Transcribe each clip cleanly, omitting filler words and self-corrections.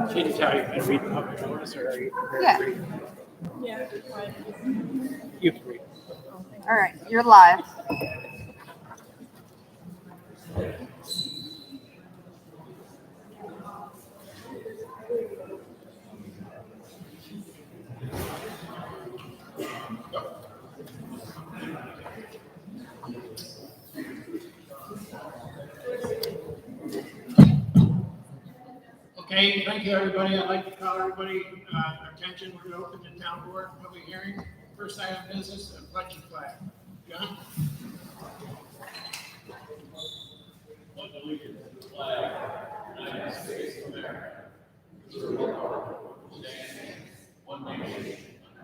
She didn't tell you to read the public notice, or are you prepared Yeah. to read? Yeah. You can read. All right, you're live. Okay, thank you, everybody. I'd like to call everybody attention. We're going to open the town board public hearing. First item of business, a pledge of flag. John? Pledge allegiance to the flag of the United States of America, to the republic standing one nation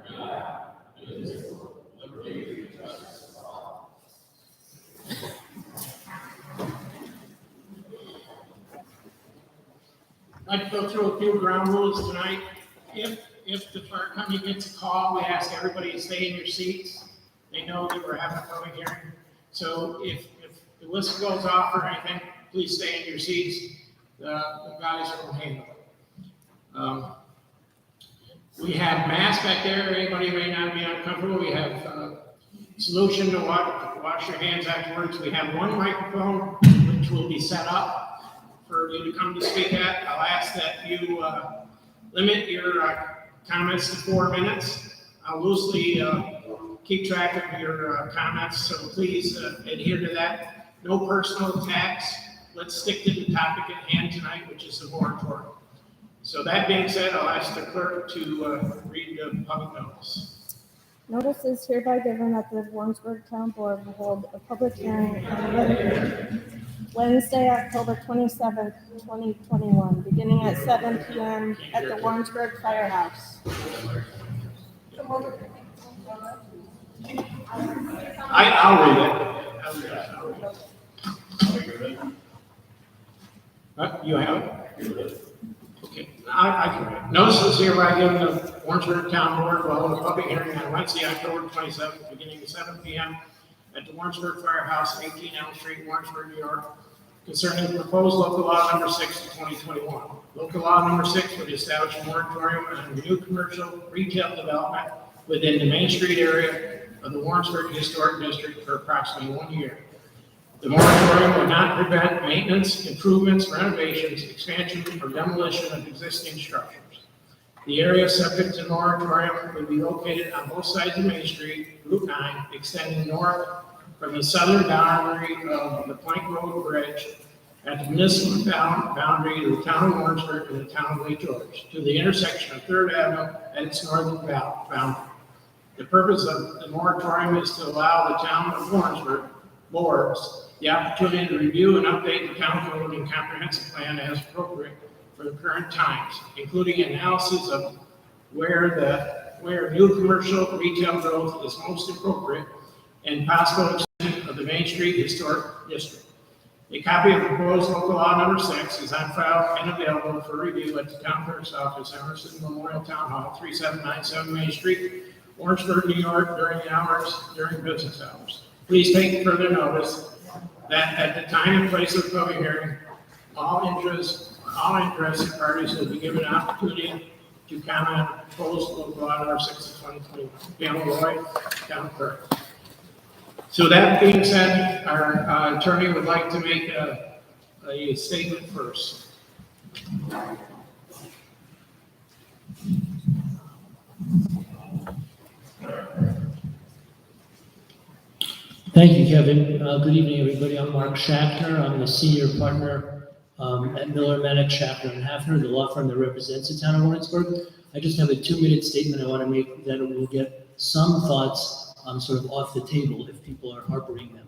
under God, indivisible, with liberty and justice for all. I'd like to go through a few ground rules tonight. If the fire company gets a call, we ask everybody to stay in your seats. They know that we're having a public hearing. So if the whistle goes off or anything, please stay in your seats. The guys will handle it. We have masks back there. Anybody may not be uncomfortable. We have solution to wash your hands afterwards. We have one microphone which will be set up for you to come to speak at. I'll ask that you limit your comments to 4 minutes. I'll loosely keep track of your comments, so please adhere to that. No personal attacks. Let's stick to the topic at hand tonight, which is the moratorium. So that being said, I'll ask the clerk to read the public notice. Notice is hereby given that the Warrensburg Town Board will hold a public hearing on Wednesday, October 27th, 2021, beginning at 7 p.m. at the Warrensburg Firehouse. I'll read it. You have it? Okay, I can read it. Notice is hereby given the Warrensburg Town Board will hold a public hearing on Wednesday, October 27th, beginning at 7 p.m. at the Warrensburg Firehouse, 18 Elm Street, Warrensburg, New York, concerning the proposed local law number 6 of 2021. Local law number 6 would establish a moratorium on new commercial retail development within the Main Street area of the Warrensburg Historic District for approximately 1 year. The moratorium will not prevent maintenance, improvements, renovations, expansion, or demolition of existing structures. The area subject to moratorium would be located on both sides of Main Street, Route 9, extending north from the southern boundary of the Plank Road Bridge at the municipal boundary of the town of Warrensburg and the town of Lake George to the intersection of 3rd Avenue at its northern boundary. The purpose of the moratorium is to allow the town of Warrensburg boards the opportunity to review and update the town code and comprehensive plan as appropriate for the current times, including analysis of where new commercial retail growth is most appropriate and possible extension of the Main Street Historic District. A copy of the proposed local law number 6 is on file and available for review at the town clerk's office, Emerson Memorial Town Hall, 3797 Main Street, Warrensburg, New York, during business hours. Please take further notice that at the time and place of the public hearing, all interested parties will be given an opportunity to comment on the proposed local law number 6 of 2021. Pamela Lloyd, town clerk. So that being said, our attorney would like to make a statement first. Thank you, Kevin. Good evening, everybody. I'm Mark Schaffner. I'm the senior partner at Miller, Maddox, Schaffner & Hafner, the law firm that represents the town of Warrensburg. I just have a 2-minute statement I want to make that will get some thoughts sort of off the table if people are harboring them.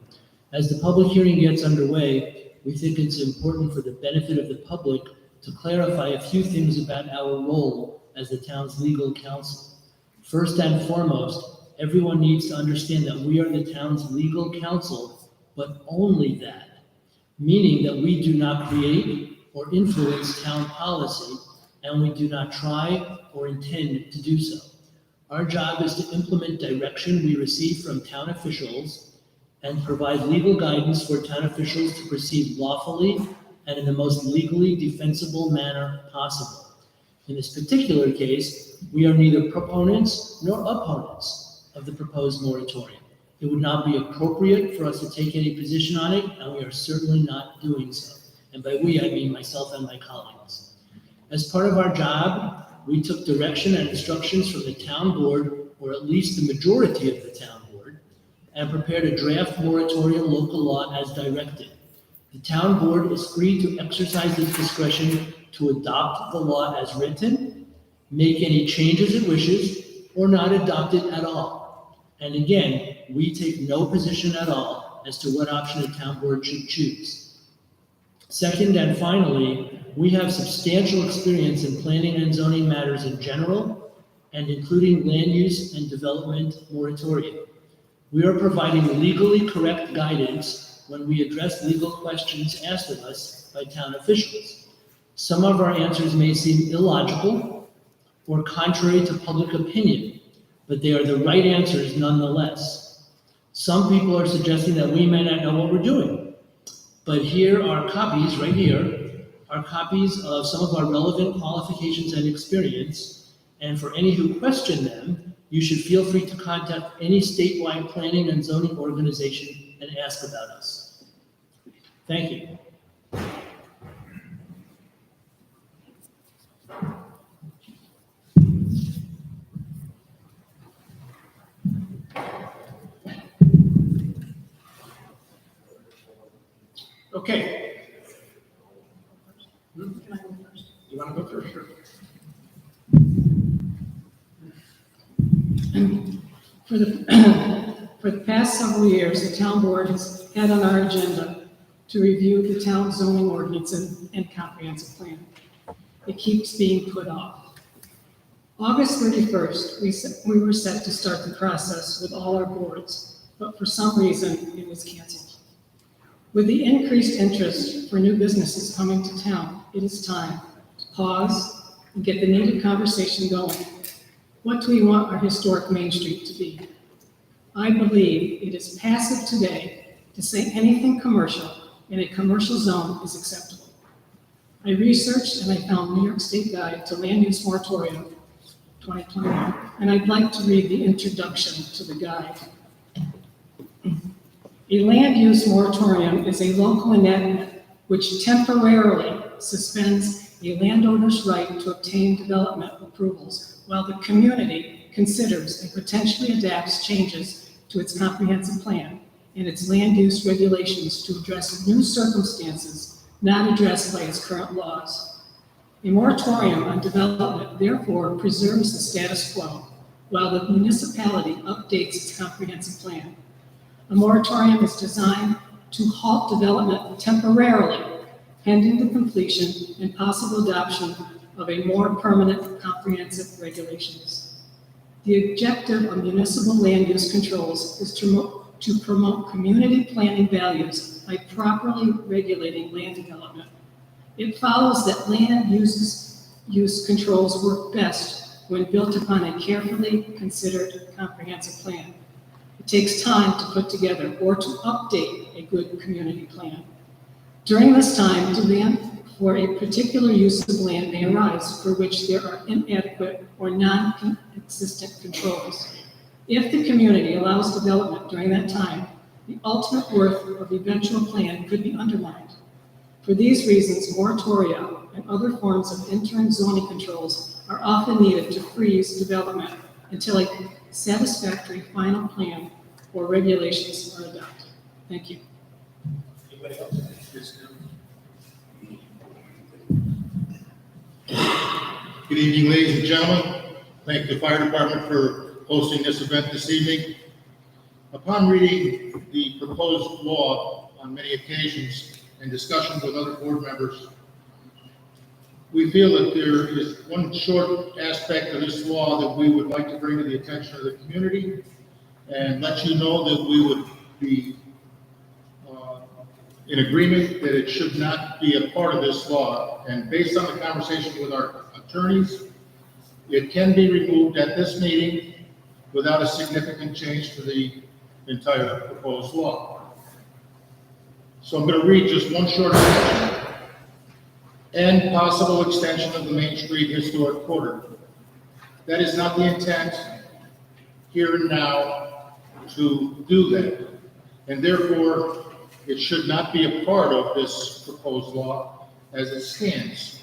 As the public hearing gets underway, we think it's important for the benefit of the public to clarify a few things about our role as the town's legal counsel. First and foremost, everyone needs to understand that we are the town's legal counsel, but only that, meaning that we do not create or influence town policy, and we do not try or intend to do so. Our job is to implement direction we receive from town officials and provide legal guidance for town officials to proceed lawfully and in the most legally defensible manner possible. In this particular case, we are neither proponents nor opponents of the proposed moratorium. It would not be appropriate for us to take any position on it, and we are certainly not doing so. And by we, I mean myself and my colleagues. As part of our job, we took direction and instructions from the town board, or at least the majority of the town board, and prepared a draft moratorium local law as directed. The town board is free to exercise its discretion to adopt the law as written, make any changes it wishes, or not adopt it at all. And again, we take no position at all as to what option the town board should choose. Second and finally, we have substantial experience in planning and zoning matters in general, and including land use and development moratorium. We are providing legally correct guidance when we address legal questions asked of us by town officials. Some of our answers may seem illogical or contrary to public opinion, but they are the right answers nonetheless. Some people are suggesting that we may not know what we're doing, but here are copies, right here, are copies of some of our relevant qualifications and experience, and for any who question them, you should feel free to contact any statewide planning and zoning organization and ask about us. Thank you. Okay. You want to go first? Sure. For the past several years, the town board has had on our agenda to review the town zoning ordinance and comprehensive plan. It keeps being put off. August 31st, we were set to start the process with all our boards, but for some reason, it was canceled. With the increased interest for new businesses coming to town, it is time to pause and get the needed conversation going. What do we want our historic Main Street to be? I believe it is passive today to say anything commercial in a commercial zone is acceptable. I researched and I found New York State Guide to Land Use Moratorium 2021, and I'd like to read the introduction to the guide. A land use moratorium is a local enactment which temporarily suspends a landowner's right to obtain development approvals while the community considers and potentially adapts changes to its comprehensive plan and its land use regulations to address new circumstances not addressed by its current laws. A moratorium on development therefore preserves the status quo while the municipality updates its comprehensive plan. A moratorium is designed to halt development temporarily, pending the completion and possible adoption of a more permanent comprehensive regulations. The objective of municipal land use controls is to promote community planning values by properly regulating land development. It follows that land use controls work best when built upon a carefully considered comprehensive plan. It takes time to put together or to update a good community plan. During this time, demand for a particular use of land may arise for which there are inadequate or non-consistent controls. If the community allows development during that time, the ultimate worth of the eventual plan could be undermined. For these reasons, moratoria and other forms of interim zoning controls are often needed to freeze development until a satisfactory final plan or regulations are adopted. Thank you. Anybody else? Good evening, ladies and gentlemen. Thank the fire department for hosting this event this evening. Upon reading the proposed law on many occasions and discussions with other board members, we feel that there is one short aspect of this law that we would like to bring to the attention of the community and let you know that we would be in agreement that it should not be a part of this law. And based on the conversation with our attorneys, it can be removed at this meeting without a significant change to the entire proposed law. So I'm going to read just one short section. And possible extension of the Main Street Historic Corridor. That is not the intent here and now to do that. And therefore, it should not be a part of this proposed law as it stands.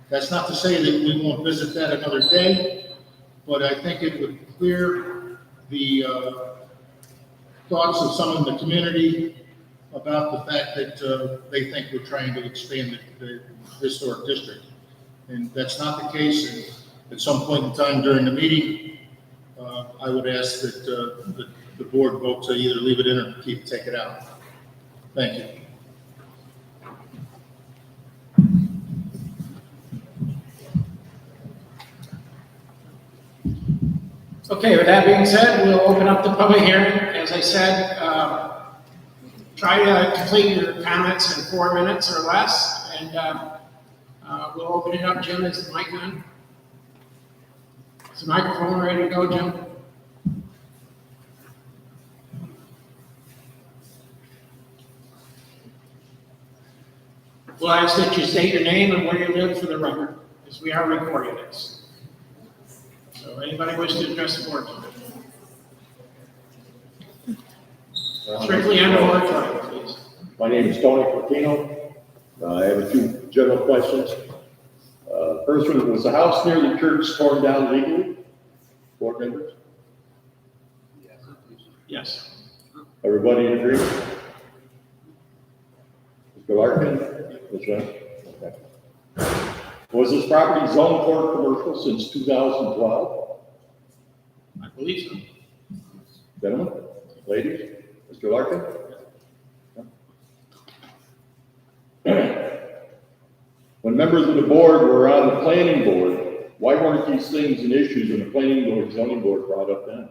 That's not to say that we won't visit that another day, but I think it would clear the thoughts of some in the community about the fact that they think we're trying to expand the historic district. And that's not the case. And at some point in time during the meeting, I would ask that the board vote to either leave it in or take it out. Thank you. Okay, with that being said, we'll open up the public hearing. As I said, try to complete your comments in 4 minutes or less, and we'll open it up. Jim, is the mic on? Is the microphone ready to go, Jim? We'll ask that you state your name and where you live for the record, as we are recording this. So anybody wish to address the board? Strictly under moratorium, please. My name is Tony Cortino. I have a few general questions. First one, was the house near the church torn down legally? Board members? Yes. Everybody in agreement? Mr. Larkin? Ms. Wren? Okay. Was this property zoned for commercial since 2012? I believe so. Gentlemen, ladies, Mr. Larkin? When members of the board were on the planning board, why weren't these things and issues in the planning board, zoning board brought up then?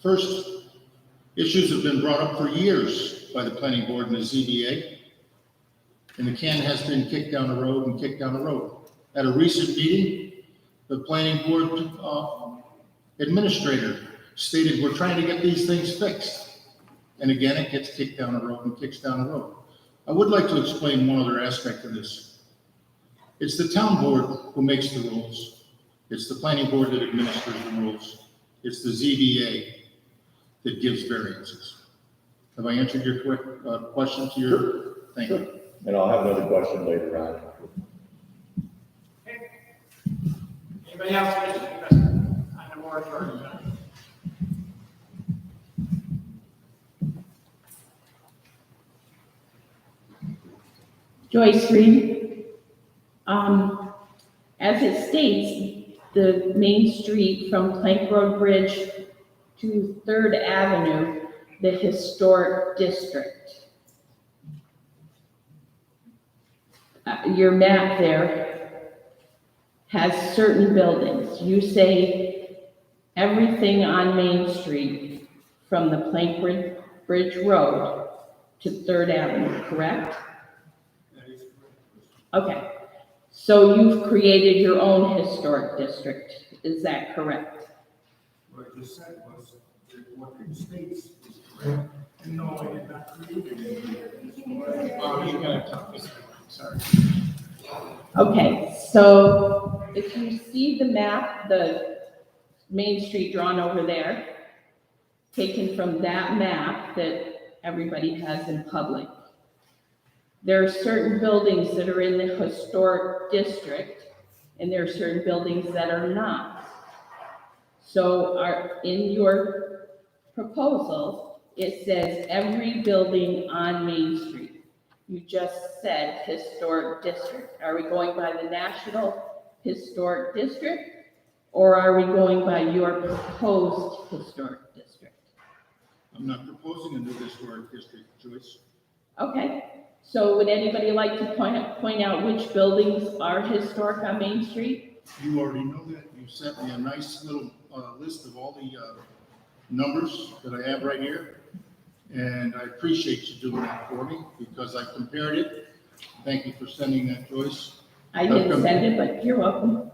First, issues have been brought up for years by the planning board and the ZBA, and the can has been kicked down the road and kicked down the road. At a recent meeting, the planning board administrator stated, we're trying to get these things fixed. And again, it gets kicked down the road and kicks down the road. I would like to explain one other aspect of this. It's the town board who makes the rules. It's the planning board that administers the rules. It's the ZBA that gives variances. Have I answered your quick question to your, thank you. And I'll have another question later on. Anybody else wish to address on the moratorium? Joyce Reed. As it states, the main street from Plank Road Bridge to 3rd Avenue, the historic district. Your map there has certain buildings. You say everything on Main Street from the Plank Bridge Road to 3rd Avenue, correct? Okay, so you've created your own historic district, is that correct? What you said was that what it states is correct. No, I did not create it. Oh, you gotta talk this way, sorry. Okay, so if you see the map, the Main Street drawn over there, taken from that map that everybody has in public, there are certain buildings that are in the historic district, and there are certain buildings that are not. So in your proposal, it says every building on Main Street. You just said historic district. Are we going by the National Historic District, or are we going by your proposed historic district? I'm not proposing a new historic district, Joyce. Okay. So would anybody like to point out which buildings are historic on Main Street? You already know that. You sent me a nice little list of all the numbers that I have right here. And I appreciate you doing that for me because I compared it Thank you for sending that, Joyce. I didn't send it, but you're welcome.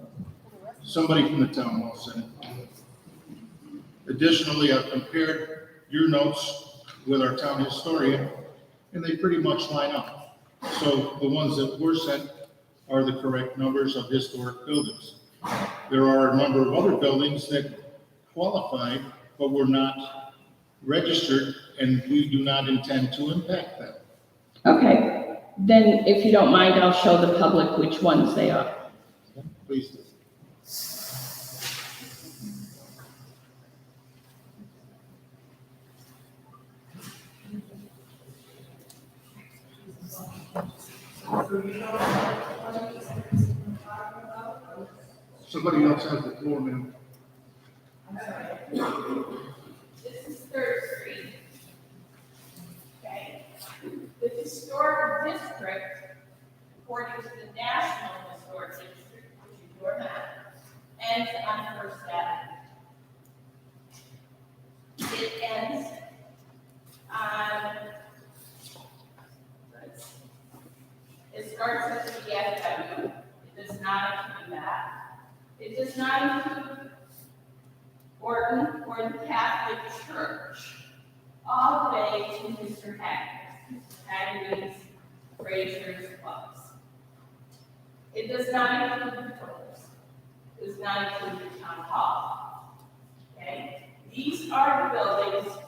Somebody from the town hall sent it. Additionally, I've compared your notes with our town historian, and they pretty much line up. So the ones that were sent are the correct numbers of historic buildings. There are a number of other buildings that qualify, but were not registered, and we do not intend to impact them. Okay, then if you don't mind, I'll show the public which ones they are. Please do. Somebody else has the floor, ma'am. This is Third Street. Okay, the historic district, according to the National Historic District, which is your map, ends on First Avenue. It ends on, it starts at the VFW. It does not include that. It does not include Orton or the Catholic Church, all the way to Mr. Hagerty's Frazier's Clubs. It does not include the Phillips. It does not include the Town Hall. Okay? These are the buildings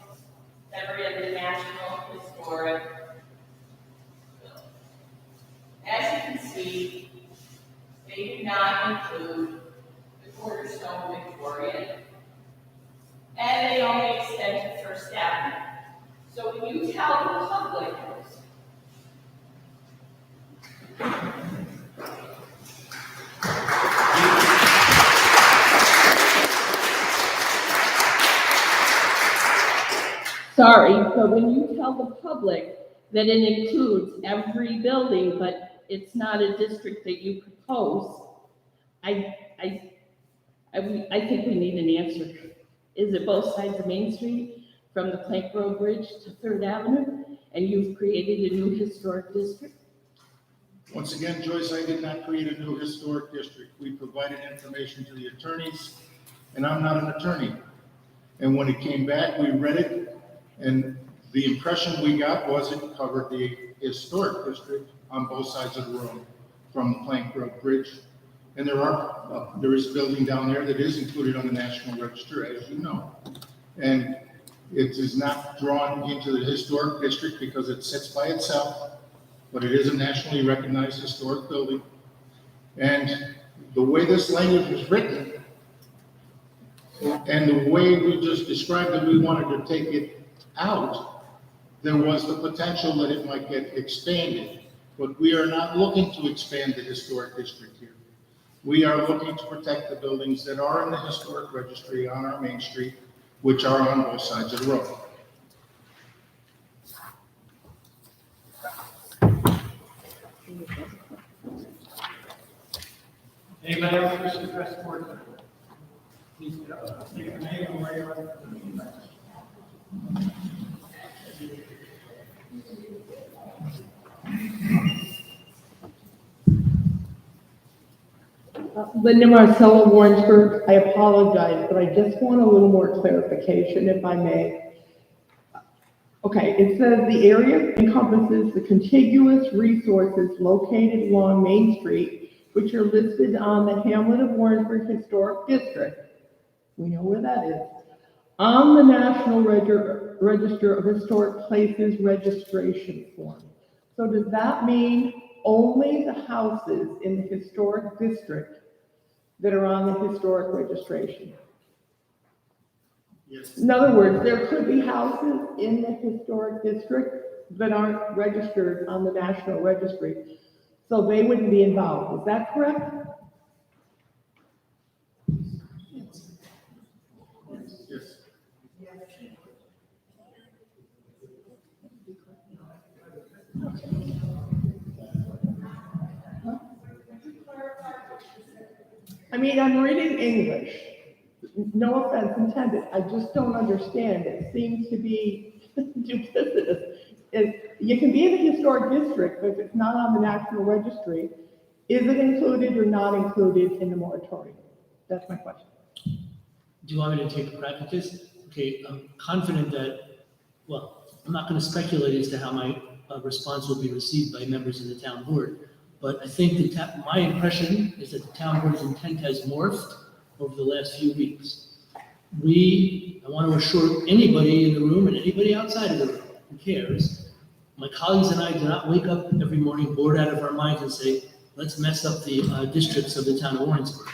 that are in the National Historic Building. As you can see, they do not include the Cornerstone Victorian, and they only extend to First Avenue. So when you tell the public sorry, but when you tell the public that it includes every building, but it's not a district that you propose, I think we need an answer. Is it both sides of Main Street, from the Plank Road Bridge to Third Avenue, and you've created a new historic district? Once again, Joyce, I did not create a new historic district. We provided information to the attorneys, and I'm not an attorney. And when it came back, we read it, and the impression we got was it covered the historic district on both sides of the road, from the Plank Road Bridge. And there is a building down there that is included on the National Register, as you know. And it is not drawn into the historic district because it sits by itself, but it is a nationally recognized historic building. And the way this language was written, and the way we just described that we wanted to take it out, there was the potential that it might get expanded. But we are not looking to expand the historic district here. We are looking to protect the buildings that are in the historic registry on our Main Street, which are on both sides of the road. Anybody else wish to address the board? Please get up, state your name and where you are. Linda Marcella, Warrensburg. I apologize, but I just want a little more clarification, if I may. Okay, it says the area encompasses the contiguous resources located along Main Street, which are listed on the Hamlet of Warrensburg Historic District. We know where that is. On the National Register of Historic Places registration form. So does that mean only the houses in the historic district that are on the historic registration? Yes. In other words, there could be houses in the historic district that aren't registered on the National Registry, so they wouldn't be involved. Is that correct? Yes. I mean, I'm reading English. No offense intended. I just don't understand. It seems to be duplicitous. you can be in the historic district, but if it's not on the National Registry, is it included or not included in the moratorium? That's my question. Do you want me to take a crack at this? Okay, I'm confident that, well, I'm not going to speculate as to how my response will be received by members of the town board, but I think my impression is that the town board's intent has morphed over the last few weeks. I want to assure anybody in the room and anybody outside of the room who cares, my colleagues and I do not wake up every morning bored out of our minds and say, let's mess up the districts of the town of Warrensburg.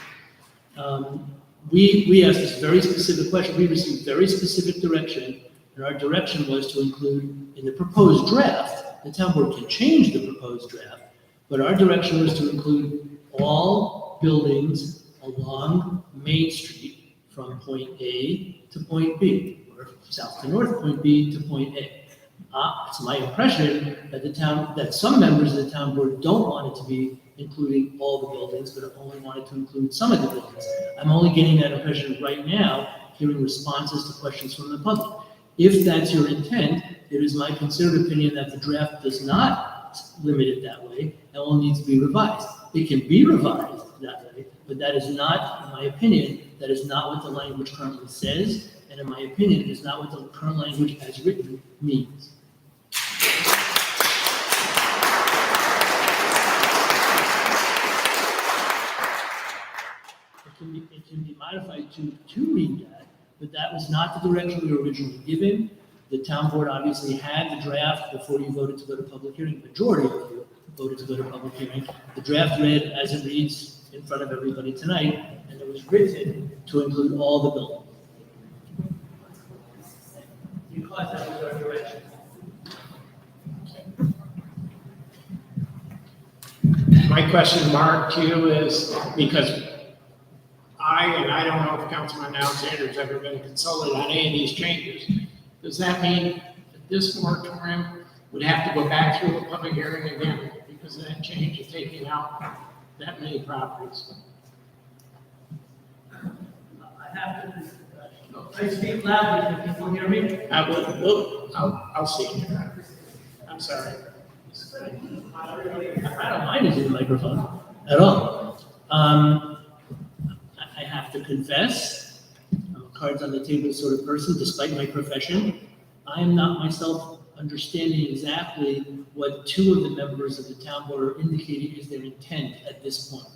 We asked this very specific question. We received very specific direction, and our direction was to include in the proposed draft, the town board can change the proposed draft, but our direction was to include all buildings along Main Street from point A to point B, or south to north, point B to point A. It's my impression that some members of the town board don't want it to be including all the buildings, but only wanted to include some of the buildings. I'm only getting that impression right now, hearing responses to questions from the public. If that's your intent, it is my considered opinion that the draft does not limit it that way and will need to be revised. It can be revised that way, but that is not, in my opinion, that is not what the language currently says, and in my opinion, it is not what the current language as written means. It can be modified to read that, but that was not the direction we were originally given. The town board obviously had the draft before you voted to go to public hearing. The majority of you voted to go to public hearing. The draft read as it reads in front of everybody tonight, and it was written to include all the buildings. Because that was our direction. My question, Mark, to you is, because I don't know if Councilman Alexander's ever been consulted on any of these changes. Does that mean that this moratorium would have to go back through a public hearing again because of that change of taking out that many properties? I have to, I speak loudly, can people hear me? I'll see it. I'm sorry. I don't mind using the microphone at all. I have to confess, I'm a cards on the table sort of person, despite my profession. I am not myself understanding exactly what two of the members of the town board are indicating is their intent at this point.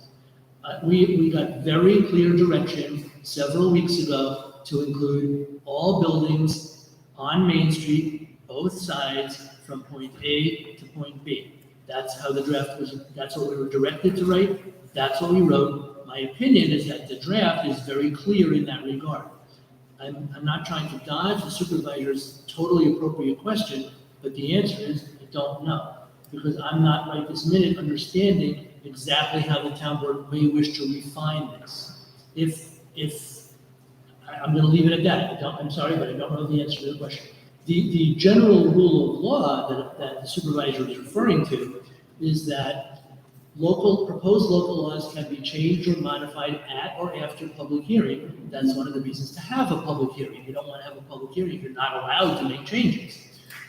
We got very clear direction several weeks ago to include all buildings on Main Street, both sides, from point A to point B. That's how the draft was, that's what we were directed to write, that's what we wrote. My opinion is that the draft is very clear in that regard. I'm not trying to dodge the supervisor's totally appropriate question, but the answer is I don't know. Because I'm not right this minute understanding exactly how the town board may wish to refine this. I'm gonna leave it at that. I'm sorry, but I don't know the answer to the question. The general rule of law that the supervisor is referring to is that proposed local laws can be changed or modified at or after public hearing. That's one of the reasons to have a public hearing. You don't want to have a public hearing if you're not allowed to make changes.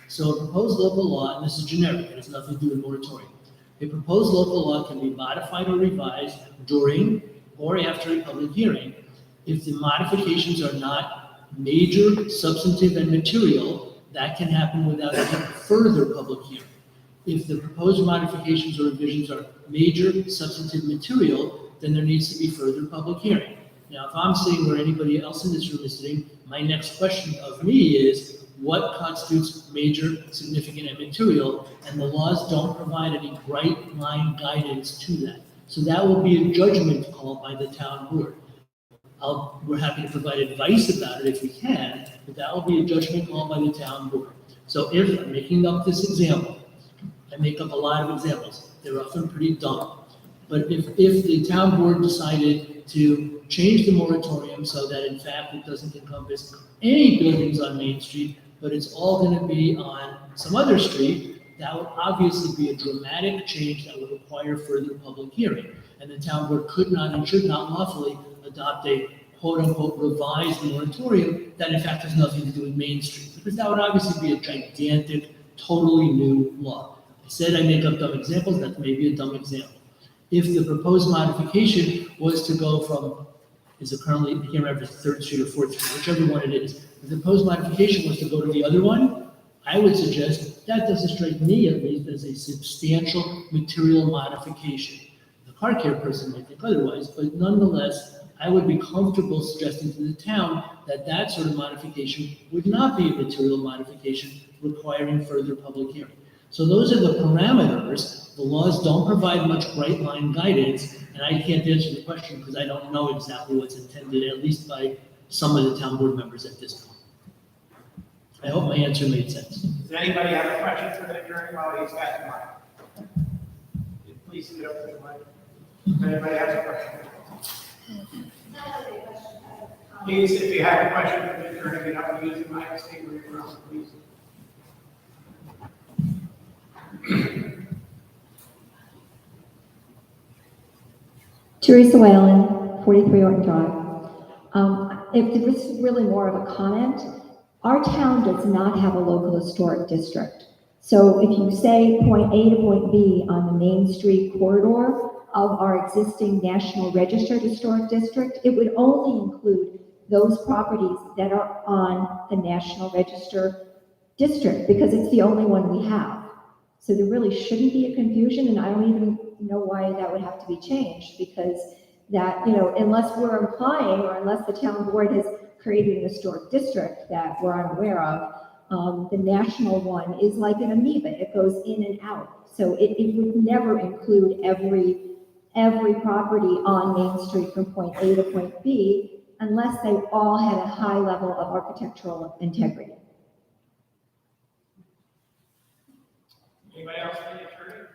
So a proposed local law, and this is generic, it has nothing to do with moratorium. A proposed local law can be modified or revised during or after a public hearing if the modifications are not major, substantive, and material. That can happen without any further public hearing. If the proposed modifications or revisions are major, substantive, material, then there needs to be further public hearing. Now, if I'm sitting where anybody else in this room is sitting, my next question of me is, what constitutes major, significant, and material? And the laws don't provide any bright line guidance to that. So that will be a judgment call by the town board. We're happy to provide advice about it if we can, but that will be a judgment call by the town board. So if I'm making up this example, I make up a lot of examples. They're often pretty dumb. But if the town board decided to change the moratorium so that in fact it doesn't encompass any buildings on Main Street, but it's all going to be on some other street, that would obviously be a dramatic change that would require further public hearing. And the town board could not and should not lawfully adopt a quote-unquote revised moratorium that in fact has nothing to do with Main Street, because that would obviously be a gigantic totally new law. I said I make up dumb examples, that may be a dumb example. If the proposed modification was to go from, is it currently, I can't remember if it's 3rd Street or 4th Street, whichever one it is. If the proposed modification was to go to the other one, I would suggest that doesn't strike me at least as a substantial material modification. The car care person might think otherwise, but nonetheless, I would be comfortable suggesting to the town that that sort of modification would not be a material modification requiring further public hearing. So those are the parameters. The laws don't provide much bright line guidance, and I can't answer the question because I don't know exactly what's intended, at least by some of the town board members at this point. I hope my answer made sense. Does anybody have a question for the attorney while he's got the mic? Please get up to the mic. If anybody has a question. Please, if you have a question for the attorney, you have to use the mic, stay where you're from, please. Teresa Whalen, 43 Orton Drive. If this is really more of a comment, our town does not have a local historic district. So if you say point A to point B on the Main Street corridor of our existing National Registered Historic District, it would only include those properties that are on the National Register District because it's the only one we have. So there really shouldn't be a confusion, and I don't even know why that would have to be changed, because that, unless we're implying or unless the town board has created an historic district that we're unaware of, the national one is like an amoeba. It goes in and out. So it would never include every property on Main Street from point A to point B unless they all had a high level of architectural integrity. Anybody else for the attorney?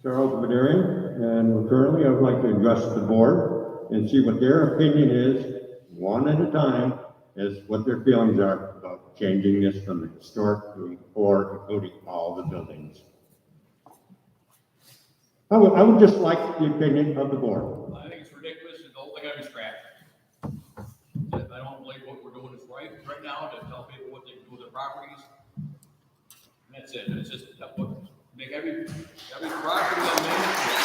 Charles Badarian, and currently I would like to address the board and see what their opinion is, one at a time, as what their feelings are about changing this from the historic to or including all the buildings. I would just like the opinion of the board. I think it's ridiculous, and the whole thing got to be scrapped. I don't believe what we're doing is right now to tell people what they can do with their properties. And that's it. It's just make every property on Main Street.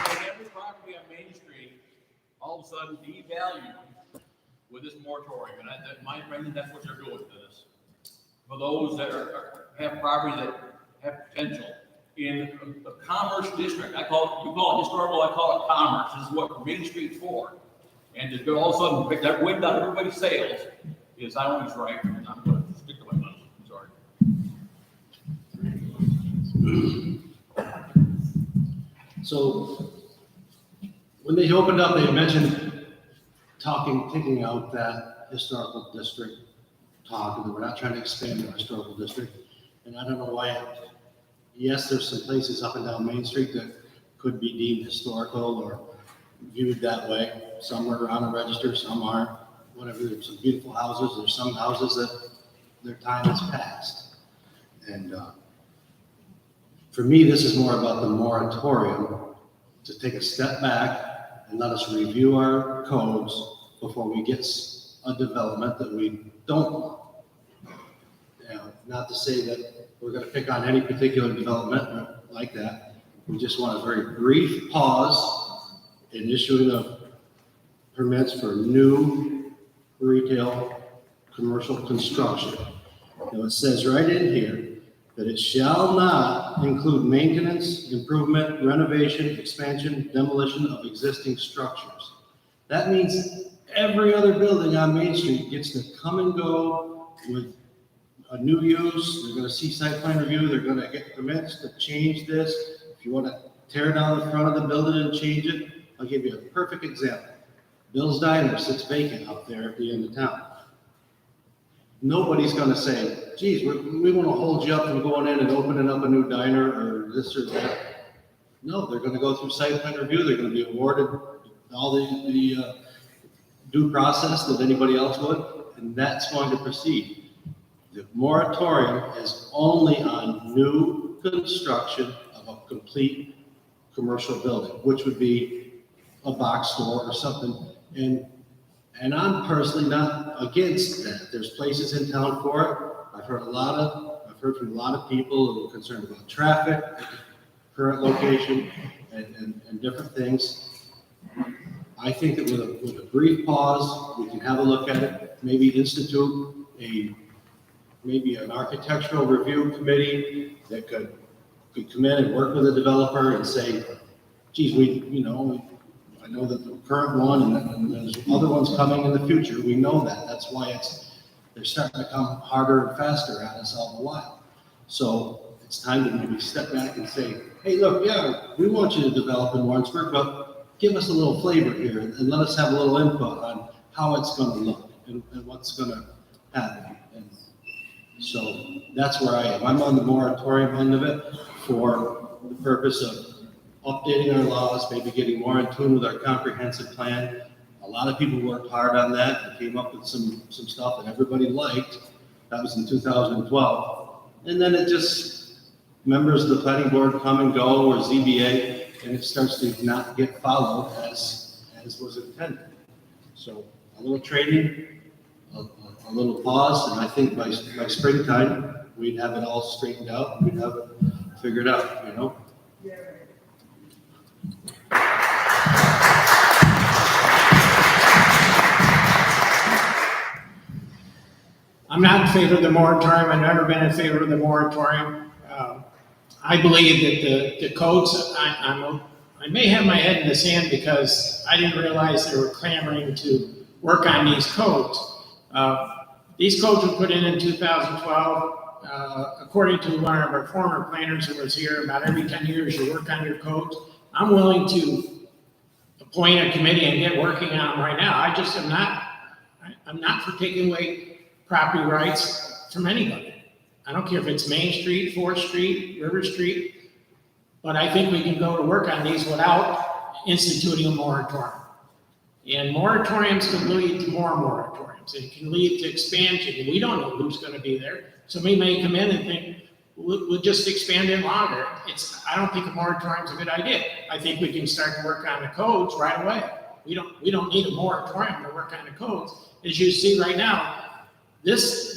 Make every property on Main Street all of a sudden devalued with this moratorium. And my opinion, that's what they're doing to this. For those that have properties that have potential in the commerce district, you call it historical, I call it commerce. This is what Main Street's for. And to go all of a sudden pick that wind out of everybody's sails is, I don't think it's right, and I'm going to stick to my guns. Sorry. So when they opened up, they mentioned taking out that historical district talk, and we're not trying to expand the historical district. And I don't know why. Yes, there's some places up and down Main Street that could be deemed historical or viewed that way. Some are on a register, some aren't. Whatever. There's some beautiful houses. There's some houses that their time has passed. And for me, this is more about the moratorium, to take a step back and let us review our codes before we get a development that we don't want. Not to say that we're going to pick on any particular development like that. We just want a very brief pause in issuing of permits for new retail commercial construction. Now it says right in here that it shall not include maintenance, improvement, renovation, expansion, demolition of existing structures. That means every other building on Main Street gets to come and go with a new use. They're gonna see site plan review. They're gonna get permits to change this. If you wanna tear down the front of the building and change it, I'll give you a perfect example. Bill's Diner sits vacant up there at the end of town. Nobody's gonna say, geez, we wanna hold you up from going in and opening up a new diner or this or that. No, they're gonna go through site plan review. They're gonna be awarded all the due process that anybody else would, and that's going to proceed. The moratorium is only on new construction of a complete commercial building, which would be a box store or something. And I'm personally not against that. There's places in town for it. I've heard from a lot of people who are concerned about traffic, current location, and different things. I think that with a brief pause, we can have a look at it, maybe institute maybe an architectural review committee that could come in and work with the developer and say, geez, I know that the current one and there's other ones coming in the future. We know that. That's why they're starting to come harder and faster at us all the while. So it's time to maybe step back and say, hey, look, yeah, we want you to develop in Warrensburg, but give us a little flavor here and let us have a little input on how it's going to look and what's going to happen. And so that's where I am. I'm on the moratorium end of it for the purpose of updating our laws, maybe getting more in tune with our comprehensive plan. A lot of people worked hard on that and came up with some stuff that everybody liked. That was in 2012. And then it just, members of the planning board come and go, or ZBA, and it starts to not get followed as was intended. So a little training, a little pause, and I think by springtime, we'd have it all straightened out, we'd have it figured out, you know? I'm not in favor of the moratorium. I've never been in favor of the moratorium. I believe that the codes, I may have my head in the sand because I didn't realize they were clamoring to work on these codes. These codes were put in 2012. According to one of our former planners who was here, about every 10 years you work on your codes. I'm willing to appoint a committee and get working on them right now. I just am not, I'm not for taking away property rights from anybody. I don't care if it's Main Street, 4th Street, River Street, but I think we can go to work on these without instituting a moratorium. And moratoriums can lead to more moratoriums. It can lead to expansion. We don't know who's going to be there. Somebody may come in and think, we'll just expand it longer. I don't think a moratorium is a good idea. I think we can start to work on the codes right away. We don't need a moratorium to work on the codes. As you see right now, this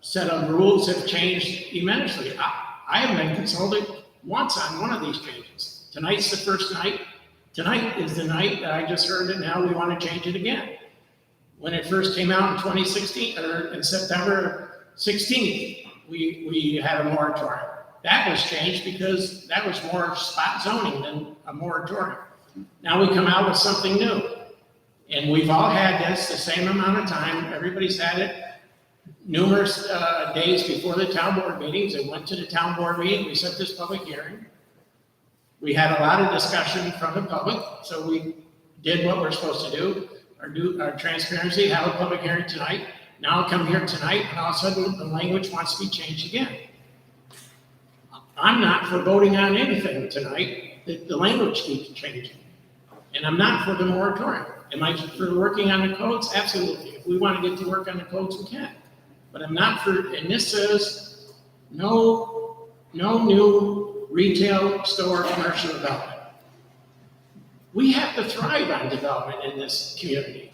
set of rules have changed immensely. I haven't been consulted once on one of these changes. Tonight's the first night. Tonight is the night that I just heard it. Now we want to change it again. When it first came out in 2016, or in September 16th, we had a moratorium. That was changed because that was more spot zoning than a moratorium. Now we come out with something new. And we've all had this the same amount of time. Everybody's had it numerous days before the town board meetings. It went to the town board meeting. We set this public hearing. We had a lot of discussion from the public, so we did what we're supposed to do, our transparency, have a public hearing tonight. Now I come here tonight, and all of a sudden the language wants to be changed again. I'm not for voting on anything tonight. The language keeps changing. And I'm not for the moratorium. Am I for working on the codes? Absolutely. If we want to get to work on the codes, we can. But I'm not for, and this says no new retail store commercial development. We have to thrive on development in this community.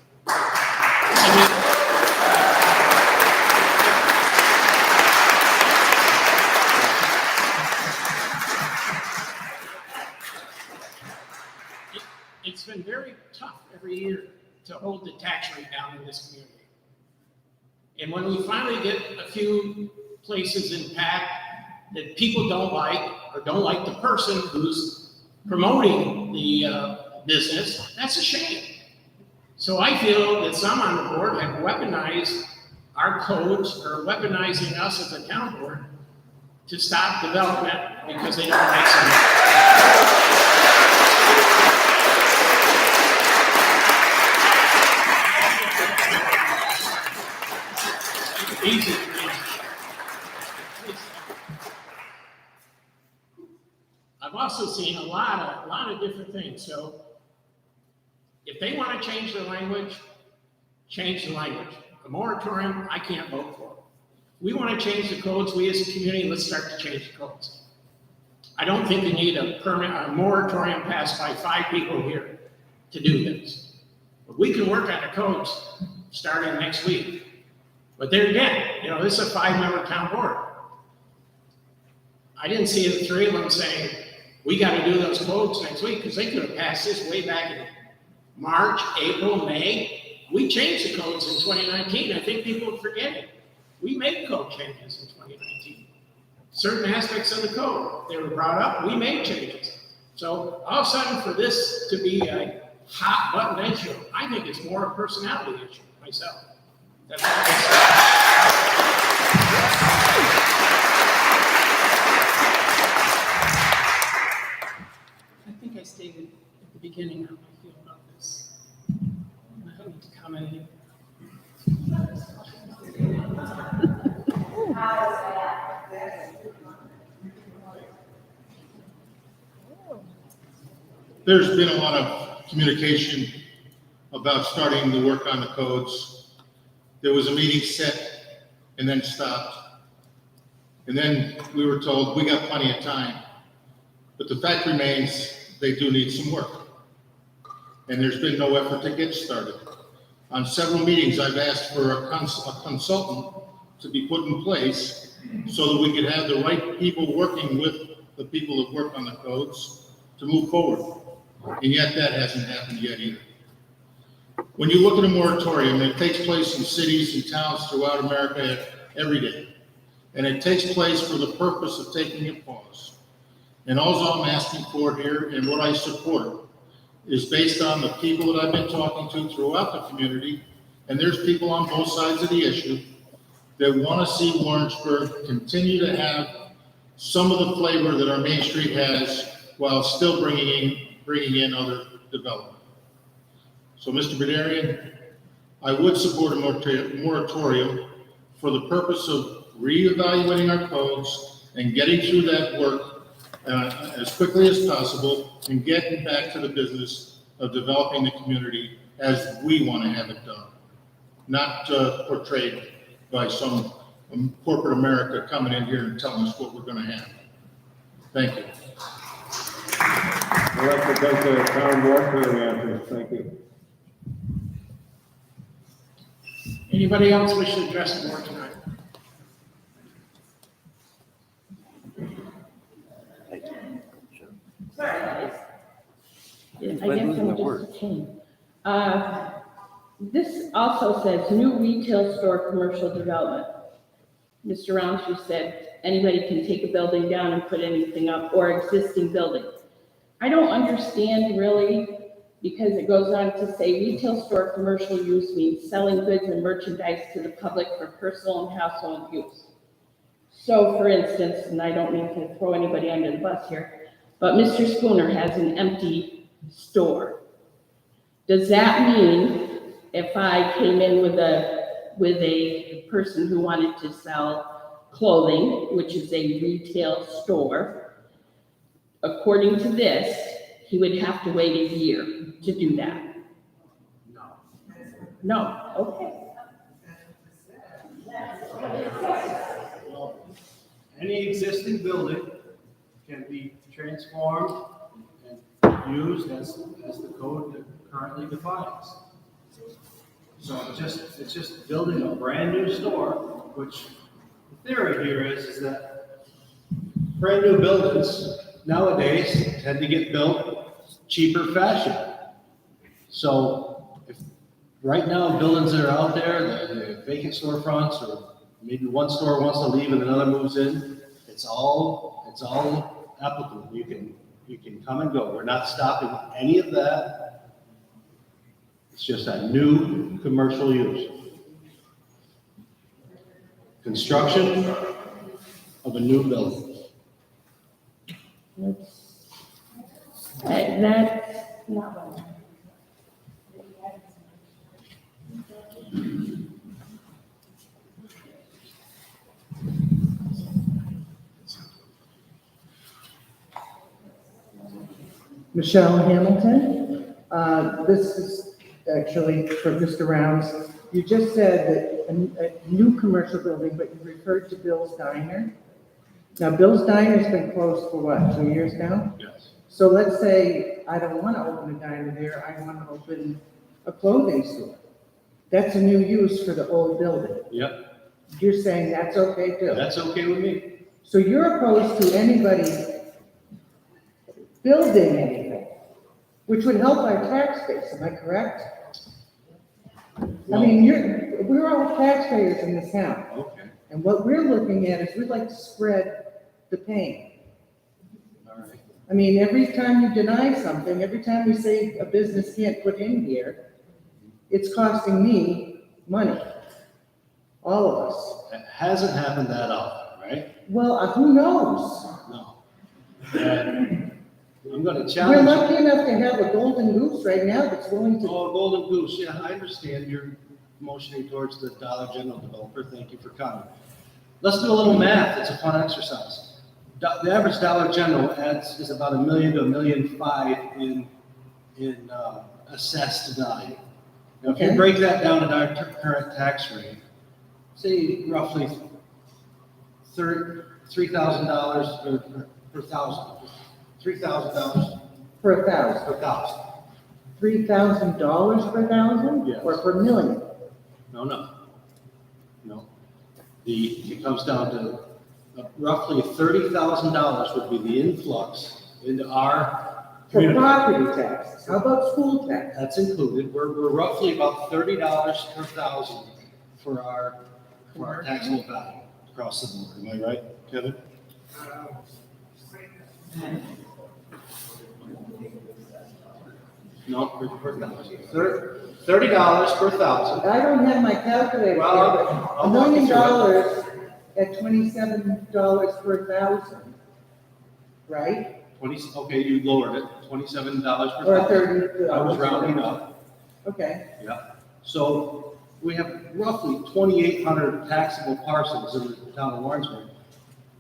It's been very tough every year to hold the tax rate down in this community. And when we finally get a few places in PAC that people don't like, or don't like the person who's promoting the business, that's a shame. So I feel that some on the board have weaponized our codes, or weaponizing us as a town board to stop development because they don't like something. Easy. I've also seen a lot of different things. So if they want to change the language, change the language. A moratorium, I can't vote for. We want to change the codes. We as a community, let's start to change the codes. I don't think you need a moratorium passed by 5 people here to do this. But we can work on the codes starting next week. But there again, this is a 5-member town board. I didn't see the 3 of them saying, we got to do those codes next week, because they could have passed this way back in March, April, May. We changed the codes in 2019. I think people would forget it. We made code changes in 2019. Certain aspects of the code, they were brought up, we made changes. So all of a sudden, for this to be a hot button issue, I think it's more a personality issue myself. That's what I I think I stated at the beginning how I feel about this. I don't need to comment anymore. There's been a lot of communication about starting the work on the codes. There was a meeting set and then stopped. And then we were told, we got plenty of time. But the fact remains, they do need some work. And there's been no effort to get started. On several meetings, I've asked for a consultant to be put in place so that we could have the right people working with the people that work on the codes to move forward. And yet that hasn't happened yet either. When you look at a moratorium, it takes place in cities and towns throughout America every day. And it takes place for the purpose of taking a pause. And all I'm asking for here and what I support is based on the people that I've been talking to throughout the community. And there's people on both sides of the issue that want to see Warrensburg continue to have some of the flavor that our Main Street has while still bringing in other development. So, Mr. Badarian, I would support a moratorium for the purpose of reevaluating our codes and getting through that work as quickly as possible and getting back to the business of developing the community as we want to have it done, not portrayed by some corporate America coming in here and telling us what we're going to have. Thank you. I'd like to thank the town board for the answers. Thank you. Anybody else wish to address the board tonight? I guess I'm just a pain. This also says new retail store commercial development. Mr. Rounds, you said anybody can take a building down and put anything up or existing building. I don't understand really, because it goes on to say retail store commercial use means selling goods and merchandise to the public for personal and household use. So for instance, and I don't mean to throw anybody under the bus here, but Mr. Spooner has an empty store. Does that mean if I came in with a person who wanted to sell clothing, which is a retail store, according to this, he would have to wait a year to do that? No, okay. Any existing building can be transformed and used as the code currently defines. So it's just building a brand new store, which the theory here is that brand new buildings nowadays tend to get built cheaper fashion. So if right now buildings that are out there, the vacant storefronts, or maybe one store wants to leave and another moves in, it's all applicable. You can come and go. We're not stopping any of that. It's just a new commercial use. Construction of a new building. That's not one. Michelle Hamilton. This is actually for Mr. Rounds. You just said that a new commercial building, but you referred to Bill's Diner. Now, Bill's Diner's been closed for what, 2 years now? Yes. So let's say I don't want to open a diner there, I want to open a clothing store. That's a new use for the old building. Yep, You're saying that's okay too? that's okay with me. So you're opposed to anybody building anything, which would help our tax base, am I correct? I mean, we're all taxpayers in this town, Okay, and what we're looking at is we'd like to spread the pain. all right. I mean, every time you deny something, every time we say a business can't put in here, it's costing me money, all of us. It hasn't happened that often, right? Well, who knows? No. And I'm gonna We're challenge you. lucky enough to have a golden goose right now that's willing to, Oh, Golden Goose, yeah, I understand you're motioning towards the Dollar General developer, thank you for coming. Let's do a little math, it's a fun exercise. The average Dollar General is about $1 million to $1.5 million in assessed value. Now, if you Okay. break that down at our current tax rate, say roughly $3,000 per thousand, $3,000 for 1,000. per thousand. $3,000 per thousand? Yes. Or per million? No. It comes down to roughly $30,000 would be the influx into our For community. property taxes, how about school tax? That's included. We're roughly about $30 per thousand for our taxable value across the board. Am I right, Kevin? No, per thousand. $30 per thousand. I don't have my calculator here, Well, but I'll $1 walk you million through at $27 per thousand, right? Okay, you lowered it, $27 per Or thousand. 30. I was rounding up. Okay, Yeah, so we have roughly 2,800 taxable parcels in the town of Warrensburg.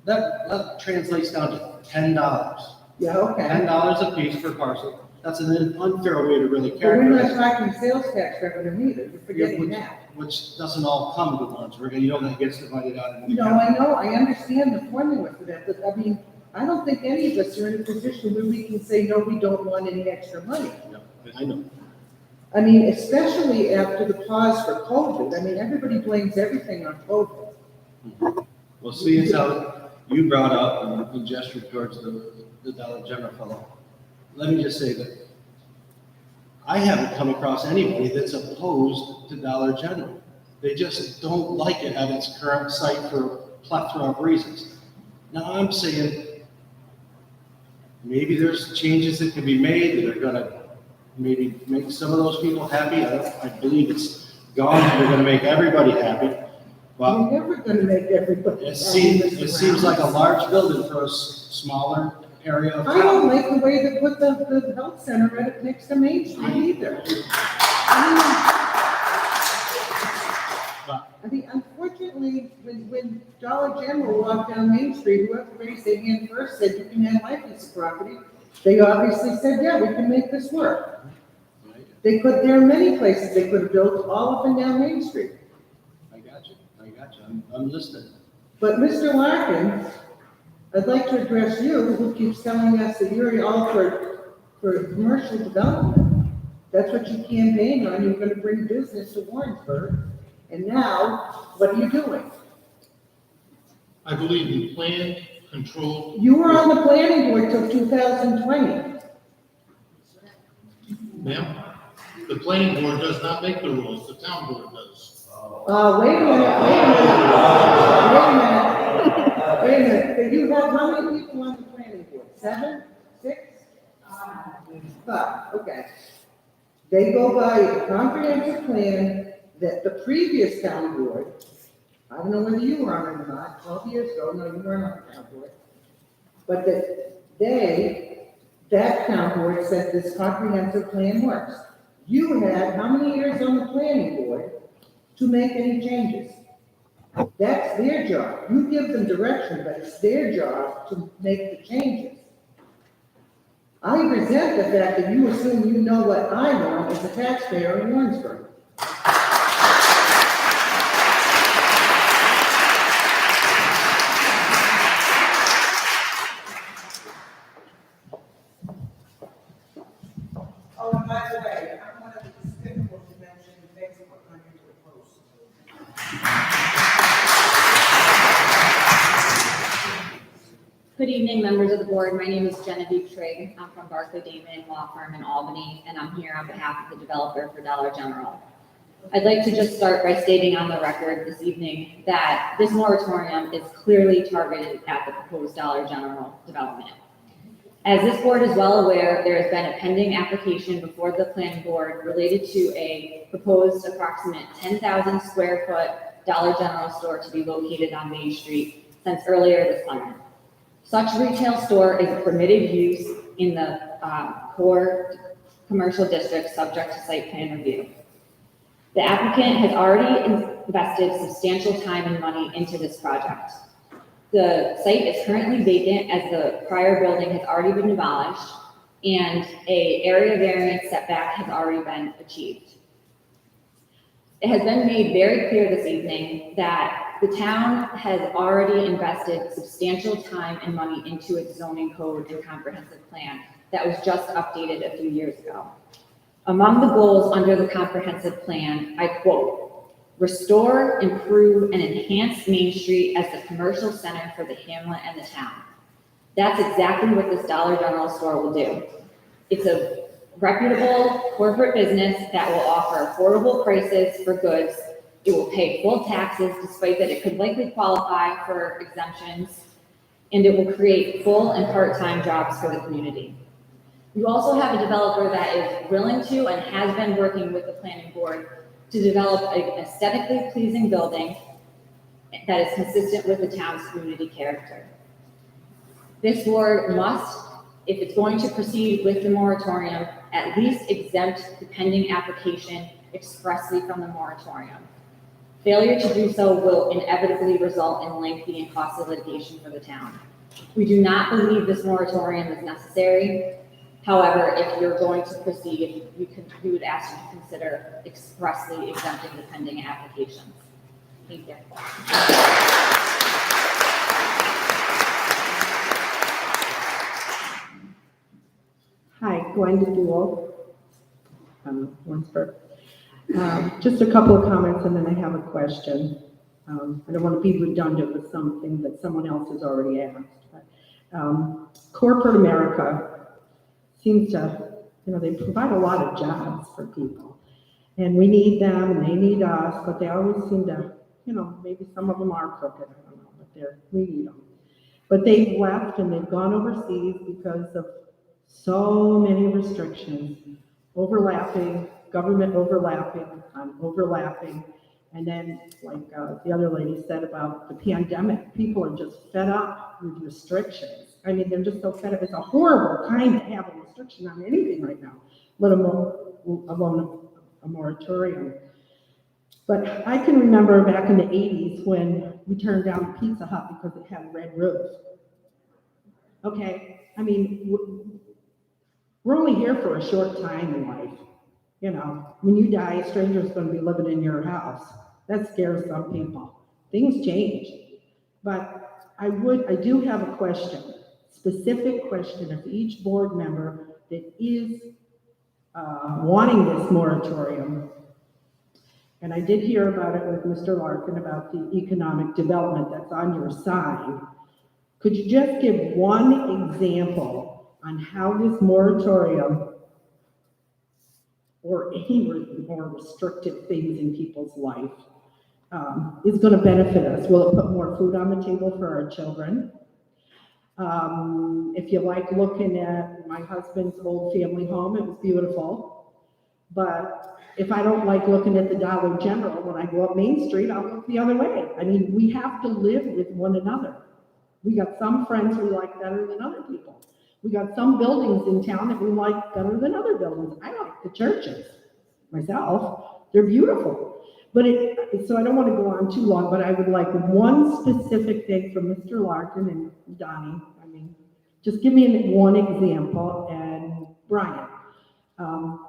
That translates down to $10. yeah, okay. $10 a piece per parcel. That's an unfair way to really But we're not characterize talking sales tax revenue either, you're forgetting Yeah, that. which doesn't all come to Warrensburg, and you know that gets divided out. into No, I know, I understand the formula for that, but I mean, I don't think any of us are in a position where we can say, no, we don't want any extra money. Yeah, I know. I mean, especially after the pause for COVID, I mean, everybody blames everything on COVID. Well, seeing as how you brought up and gestured towards the Dollar General fellow, let me just say that I haven't come across anybody that's opposed to Dollar General. They just don't like it at its current site for a plethora of reasons. Now, I'm saying maybe there's changes that can be made that are gonna maybe make some of those people happy. I believe it's gone, they're gonna make everybody happy. But We're never gonna make everybody. it seems like a large building for a smaller area of I don't town. like the way they put the health center right next to Main Street either. I mean, unfortunately, when Dollar General walked down Main Street, whoever raised their hand first said, you can have my piece of property. They obviously said, yeah, we can make this work. There are many places they could have built all up and down Main Street. I got you. I'm listening. But Mr. Larkin, I'd like to address you, who keeps telling us that you're all for commercial development. That's what you campaigned on, you were gonna bring business to Warrensburg, and now, what are you doing? I believe in planned, controlled. You were on the planning board till 2020. Ma'am, the planning board does not make the rules, the town board does. Wait a minute. You have how many people on the planning board? 7? 6? 5, okay. They go by a comprehensive plan that the previous town board, I don't know whether you were on it or not, 12 years ago, no, you weren't on the town board. But that town board said this comprehensive plan works. You had how many years on the planning board to make any changes? That's their job. You give them direction, but it's their job to make the changes. I resent the fact that you assume you know what I want as a taxpayer in Warrensburg. evening, members of the board. My name is Genevieve Trigg. I'm from Barclay Damon Law Firm in Albany, and I'm here on behalf of the developer for Dollar General. I'd like to just start by stating on the record this evening that this moratorium is clearly targeted at the proposed Dollar General development. As this board is well aware, there has been a pending application before the planning board related to a proposed approximate 10,000 square foot Dollar General store to be located on Main Street since earlier this summer. Such retail store is a permitted use in the core commercial district subject to site plan review. The applicant has already invested substantial time and money into this project. The site is currently vacant as the prior building has already been demolished and a area variance setback has already been achieved. It has been made very clear this evening that the town has already invested substantial time and money into its zoning code and comprehensive plan that was just updated a few years ago. Among the goals under the comprehensive plan, I quote, "Restore, improve, and enhance Main Street as the commercial center for the hamlet and the town." That's exactly what this Dollar General store will do. It's a reputable corporate business that will offer affordable prices for goods. It will pay full taxes despite that it could likely qualify for exemptions, and it will create full and part-time jobs for the community. You also have a developer that is willing to and has been working with the planning board to develop an aesthetically pleasing building that is consistent with the town's community character. This board must, if it's going to proceed with the moratorium, at least exempt the pending application expressly from the moratorium. Failure to do so will inevitably result in lengthy and costly litigation for the town. We do not believe this moratorium is necessary. However, if you're going to proceed, we would ask you to consider expressly exempting the pending applications. Thank you. Hi, Glenda Duo, Warrensburg. Just a couple of comments and then I have a question. I don't want to be redundant with something that someone else has already asked. But, corporate America seems to, they provide a lot of jobs for people. And we need them and they need us, but they always seem to, maybe some of them are crooked, I don't know, but we need them. But they've left and they've gone overseas because of so many restrictions, government overlapping. And then, like the other lady said about the pandemic, people are just fed up with restrictions. I mean, they're just so fed up. It's a horrible time to have a restriction on anything right now, let alone a moratorium. But I can remember back in the 80s when we turned down Pizza Hut because it had a red roof. Okay, I mean, we're only here for a short time in life. When you die, a stranger's going to be living in your house. That scares some people. Things change. But I do have a question. Specific question of each board member that is wanting this moratorium. And I did hear about it with Mr. Larkin about the economic development that's on your sign. Could you just give one example on how this moratorium or any more restrictive things in people's life is going to benefit us? Will it put more food on the table for our children? If you like looking at my husband's old family home, it was beautiful. But if I don't like looking at the Dollar General when I go up Main Street, I'll look the other way. I mean, we have to live with one another. We got some friends we like better than other people. We got some buildings in town that we like better than other buildings. I like the churches myself. They're beautiful. But so I don't want to go on too long, but I would like one specific thing from Mr. Larkin and Donnie. I mean, just give me one example, and Brian,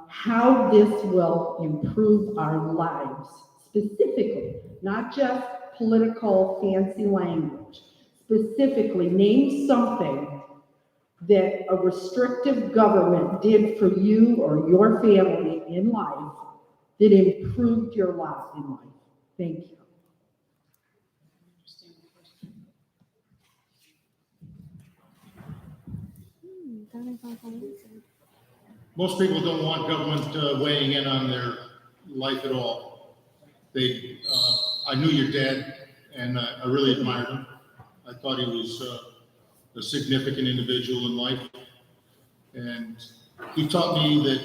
how this will improve our lives, specifically, not just political fancy language. Specifically, name something that a restrictive government did for you or your family in life that improved your lot in life. Thank you. Most people don't want government weighing in on their life at all. I knew your dad, and I really admired him. I thought he was a significant individual in life. And he taught me that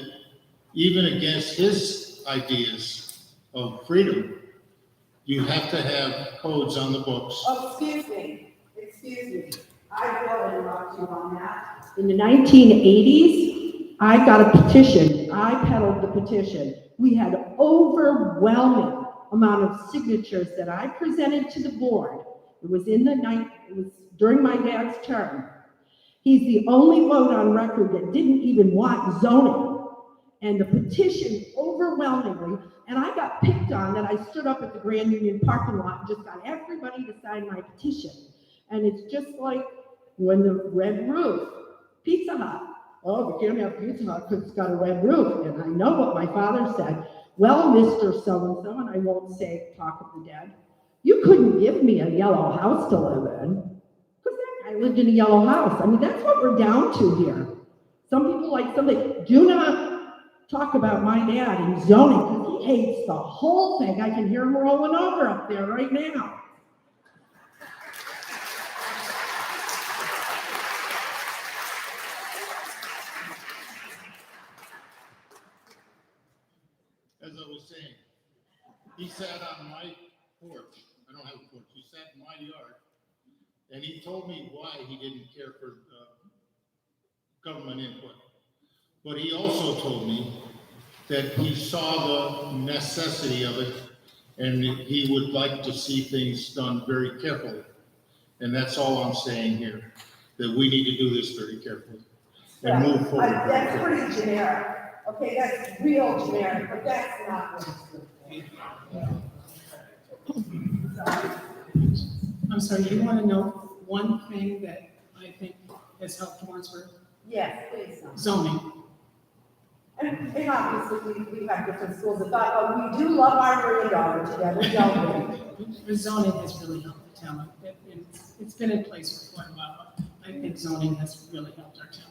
even against his ideas of freedom, you have to have codes on the books. Oh, excuse me. I will interrupt you on that. In the 1980s, I got a petition. I peddled the petition. We had overwhelming amount of signatures that I presented to the board. It was during my dad's term. He's the only vote on record that didn't even want zoning. And the petition overwhelmingly, and I got picked on that I stood up at the Grand Union parking lot and just got everybody to sign my petition. And it's just like when the red roof, Pizza Hut. Oh, we can't have Pizza Hut because it's got a red roof. And I know what my father said. Well, Mr. So-and-so, and I won't say talk of the dead, you couldn't give me a yellow house to live in. Because that guy lived in a yellow house. I mean, that's what we're down to here. Some people like something, do not talk about my dad in zoning because he hates the whole thing. I can hear him rolling over up there right now. As I was saying, he sat on my porch. I don't have a porch. He sat in my yard, and he told me why he didn't care for government input. But he also told me that he saw the necessity of it, and he would like to see things done very carefully. And that's all I'm saying here, that we need to do this very carefully and move forward. That's pretty generic. Okay, that's real generic, but that's not what it's doing. I'm sorry, you want to know one thing that I think has helped Warrensburg? Yes, please. Zoning. And obviously, we have different schools of thought, but we do love our granddaughter together, don't we? The zoning has really helped the town. It's been in place for quite a while. I think zoning has really helped our town.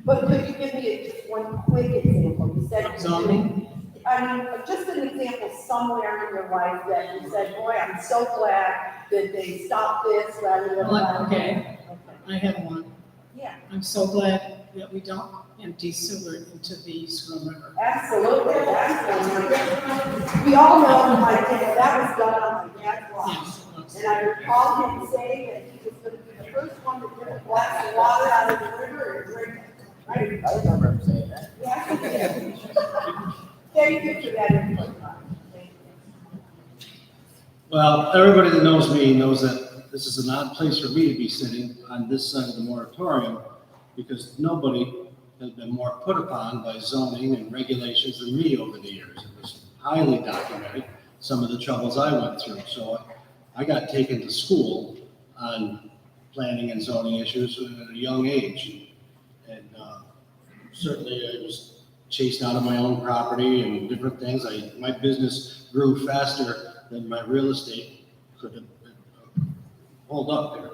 But could you give me just one quick example? You said zoning. I mean, just an example somewhere in your life that you said, boy, I'm so glad that they stopped this rather than. Okay, I have one. Yeah. I'm so glad that we don't empty sewer into the Scrum River. Absolutely, absolutely. We all know my dad, that was done on my dad's watch. Yes, and I recall him saying that he was going to be the first one to get a glass of water out of the river and drink it. I remember him saying that. Yes, thank you for that input. Thank you. Well, everybody that knows me knows that this is an odd place for me to be sitting on this side of the moratorium because nobody has been more put upon by zoning and regulations than me over the years. It was highly documented, some of the troubles I went through. So I got taken to school on planning and zoning issues at a young age. And certainly I was chased out of my own property and different things. My business grew faster than my real estate could have hold up there.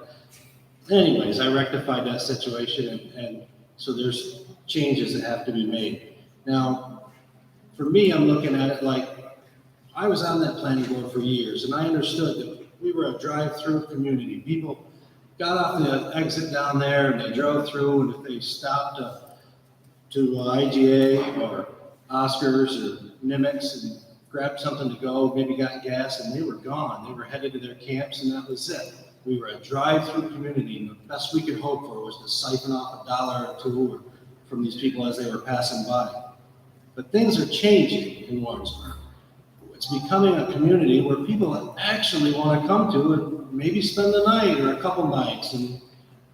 Anyways, I rectified that situation and so there's changes that have to be made. Now, for me, I'm looking at it like I was on that planning board for years and I understood that we were a drive-through community. People got off the exit down there and they drove through and if they stopped to IGA or Oscars or Nimitz and grabbed something to go, maybe got gas and they were gone. They were headed to their camps and that was it. We were a drive-through community and the best we could hope for was to siphon off $1 or $2 from these people as they were passing by. But things are changing in Warrensburg. It's becoming a community where people actually want to come to and maybe spend the night or a couple nights. And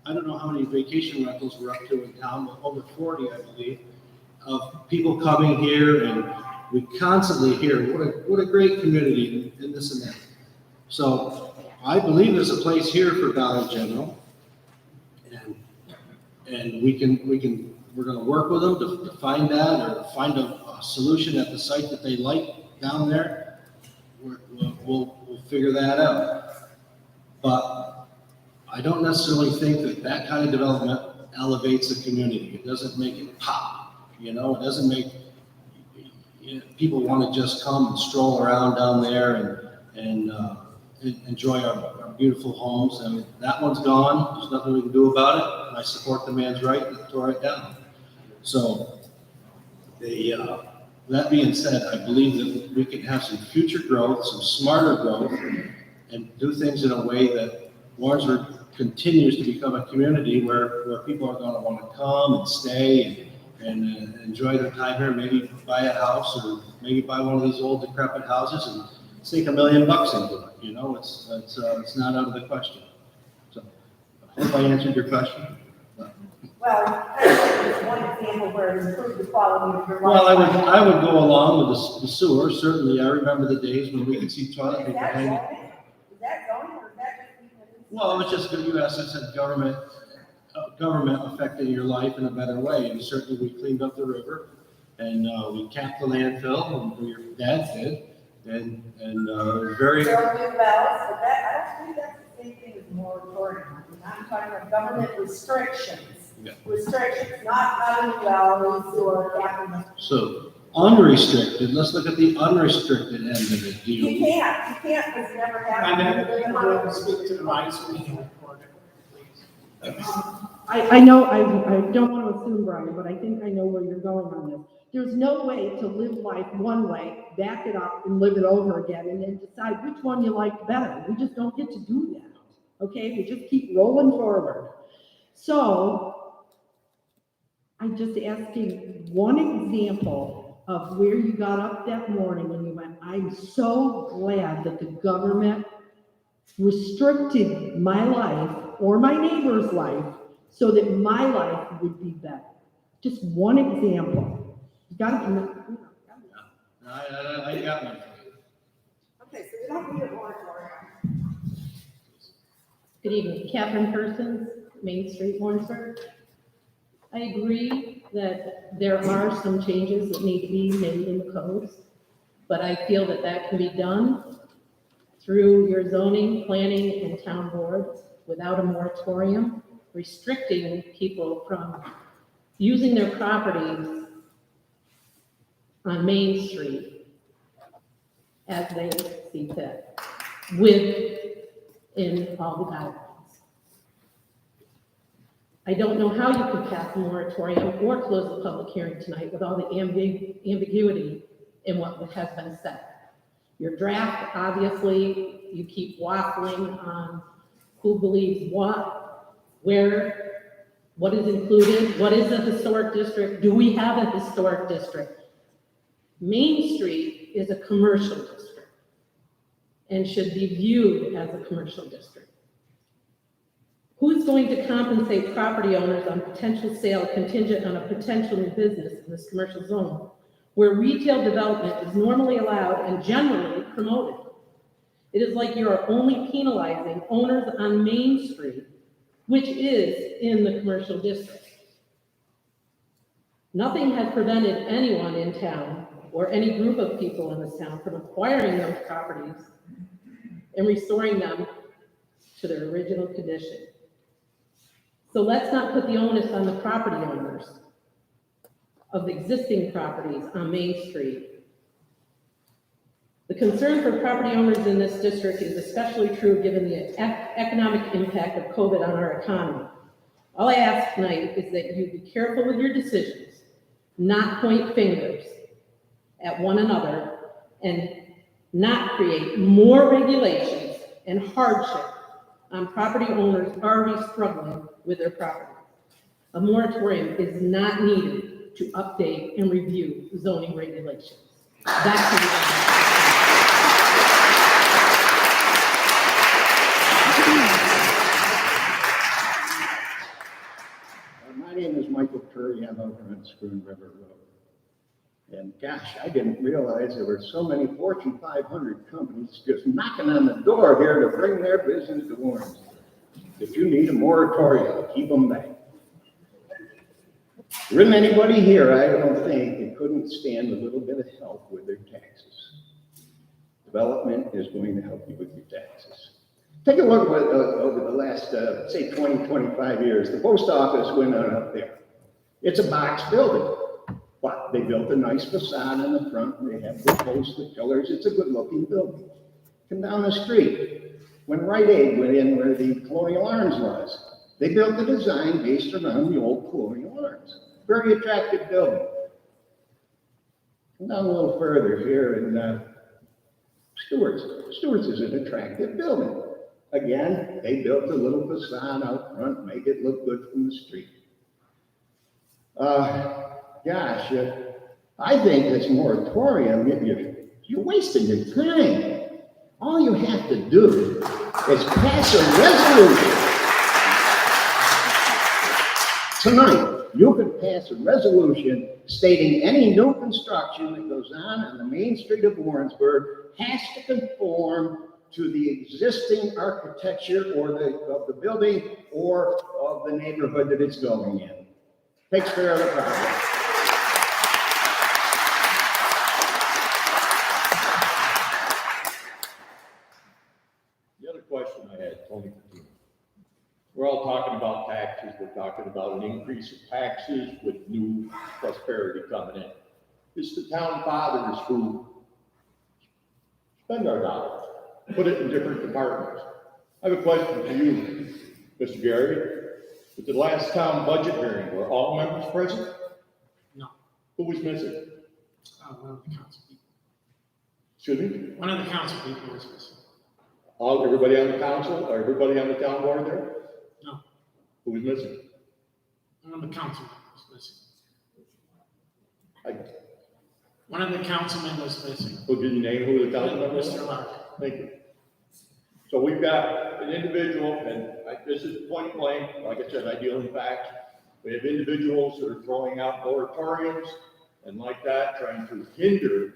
I don't know how many vacation rentals we're up to in town, but over 40, I believe, of people coming here and we constantly hear what a great community and this and that. So I believe there's a place here for Dollar General, and we're going to work with them to find that or find a solution at the site that they like down there. We'll figure that out. But I don't necessarily think that kind of development elevates the community. It doesn't make it pop, you know, it doesn't make, people want to just come and stroll around down there and enjoy our beautiful homes. And that one's gone. There's nothing we can do about it. And I support the man's right to tore it down. So that being said, I believe that we can have some future growth, some smarter growth, and do things in a way that Warrensburg continues to become a community where people are going to want to come and stay and enjoy their time here, maybe buy a house or maybe buy one of these old decrepit houses and sink $1 million into it. You know, it's not out of the question. So I hope I answered your question. Well, it's one example where it improved the quality of your life. Well, I would go along with the sewer. Certainly, I remember the days when we could see toilet paper hanging. Is that zoning or is that just? Well, it's just, you asked, I said government affecting your life in a better way. And certainly we cleaned up the river and we capped the landfill, and your dad did. And very. There are new wells, but I don't think that's the same thing as moratorium. I'm talking about government restrictions. Yeah. Restrictions, not having wells or capping. So unrestricted, let's look at the unrestricted end of it. Do You can't, because you never have. And then we'll speak to the mic so we can record it, please. I know, I don't want to assume, Brian, but I think I know where you're going on this. There's no way to live life one way, back it up and live it over again, and then decide which one you like better. We just don't get to do that, okay? We just keep rolling forward. So I'm just asking one example of where you got up that morning and you went, I'm so glad that the government restricted my life or my neighbor's life so that my life would be better. Just one example. You gotta be. I got one. Okay, so we don't need a moratorium. Good evening, Catherine Persons, Main Street, Warrensburg. I agree that there are some changes that need to be made in the codes, but I feel that that can be done through your zoning, planning, and town boards without a moratorium, restricting people from using their properties on Main Street as they see fit, within all the guidelines. I don't know how you could pass a moratorium or close the public hearing tonight with all the ambiguity in what has been said. Your draft, obviously, you keep waffling on who believes what, where, what is included, what is a historic district, do we have a historic district? Main Street is a commercial district and should be viewed as a commercial district. Who's going to compensate property owners on potential sale contingent on a potential new business in this commercial zone, where retail development is normally allowed and generally promoted? It is like you are only penalizing owners on Main Street, which is in the commercial district. Nothing has prevented anyone in town or any group of people in this town from acquiring those properties and restoring them to their original condition. So let's not put the onus on the property owners of the existing properties on Main Street. The concern for property owners in this district is especially true given the economic impact of COVID on our economy. All I ask tonight is that you be careful with your decisions, not point fingers at one another, and not create more regulations and hardship on property owners already struggling with their property. A moratorium is not needed to update and review zoning regulations. Back to you. My name is Michael Curry. I'm over on Spoon River Road. And gosh, I didn't realize there were so many Fortune 500 companies just knocking on the door here to bring their business to Warrensburg. If you need a moratorium, keep them back. There isn't anybody here, I don't think, that couldn't stand a little bit of help with their taxes. Development is going to help you with your taxes. Take a look at over the last, say 20, 25 years, the post office went on up there. It's a box building, but they built a nice facade in the front, and they have the posts, the pillars, it's a good looking building. Come down the street, when Rite Aid went in where the Colonial Arms was, they built the design based around the old Colonial Arms. Very attractive building. Come down a little further here in Stewart's. Stewart's is an attractive building. Again, they built a little facade out front, make it look good from the street. I think this moratorium, you're wasting your time. All you have to do is pass a resolution. Tonight, you could pass a resolution stating any new construction that goes on the main street of Warrensburg has to conform to the existing architecture or of the building or of the neighborhood that it's going in. Takes care of the problem. The other question I had, Tony Coutinho. We're all talking about taxes. We're talking about an increase of taxes with new prosperity coming in. It's the town fathers who spend our dollars, put it in different departments. I have a question for you, Mr. Gary. At the last town budget hearing, were all members present? No. Who was missing? One of the council people. Excuse me? One of the council people was missing. Everybody on the council, or everybody on the town board there? No. Who was missing? One of the council members was missing. I- One of the councilmen was missing. Who did you name who the council member was? Mr. Lark. Thank you. So we've got an individual, and this is point blank, like I said, I deal in facts. We have individuals that are throwing out moratoriums and like that, trying to hinder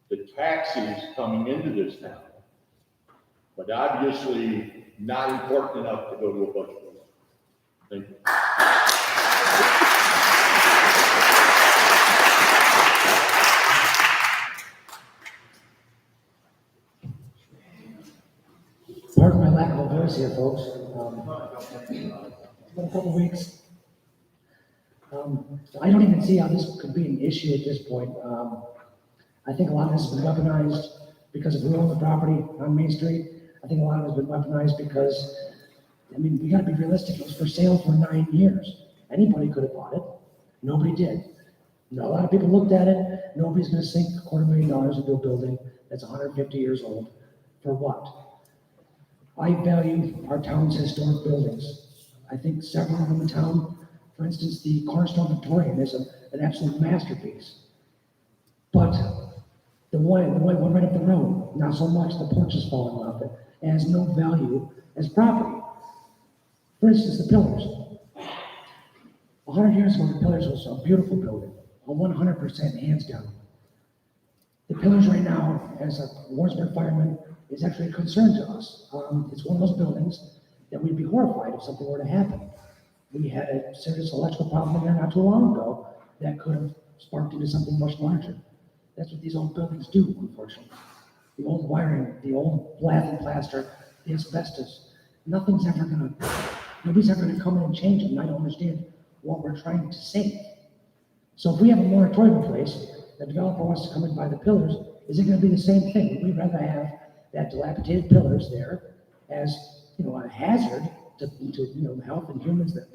the taxes coming into this town. But obviously not important enough to go to a budget vote. Thank you. Pardon my lack of a voice here, folks. It's been a couple of weeks. I don't even see how this could be an issue at this point. I think a lot of this has been weaponized because of who owned the property on Main Street. I think a lot of it has been weaponized because, we gotta be realistic, it was for sale for 9 years. Anybody could have bought it. Nobody did. A lot of people looked at it. Nobody's gonna sink $250,000 into a building that's 150 years old. For what? I value our town's historic buildings. I think several of them in town, for instance, the Cornerstone Victorian is an absolute masterpiece. But the one right up the road, not so much, the porch is falling off it. It has no value as property. For instance, the Pillars. 100 years ago, the Pillars was a beautiful building, a 100% hands down. The Pillars right now, as a Warrensburg fireman, is actually a concern to us. It's one of those buildings that we'd be horrified if something were to happen. We had a serious electrical problem in there not too long ago that could have sparked into something much larger. That's what these old buildings do, unfortunately. The old wiring, the old lath and plaster, the asbestos, nobody's ever gonna come in and change it, and I don't understand what we're trying to save. So if we have a moratorium in place, the developer wants to come and buy the Pillars, is it gonna be the same thing? Would we rather have that dilapidated Pillars there as, a hazard to the health and humans that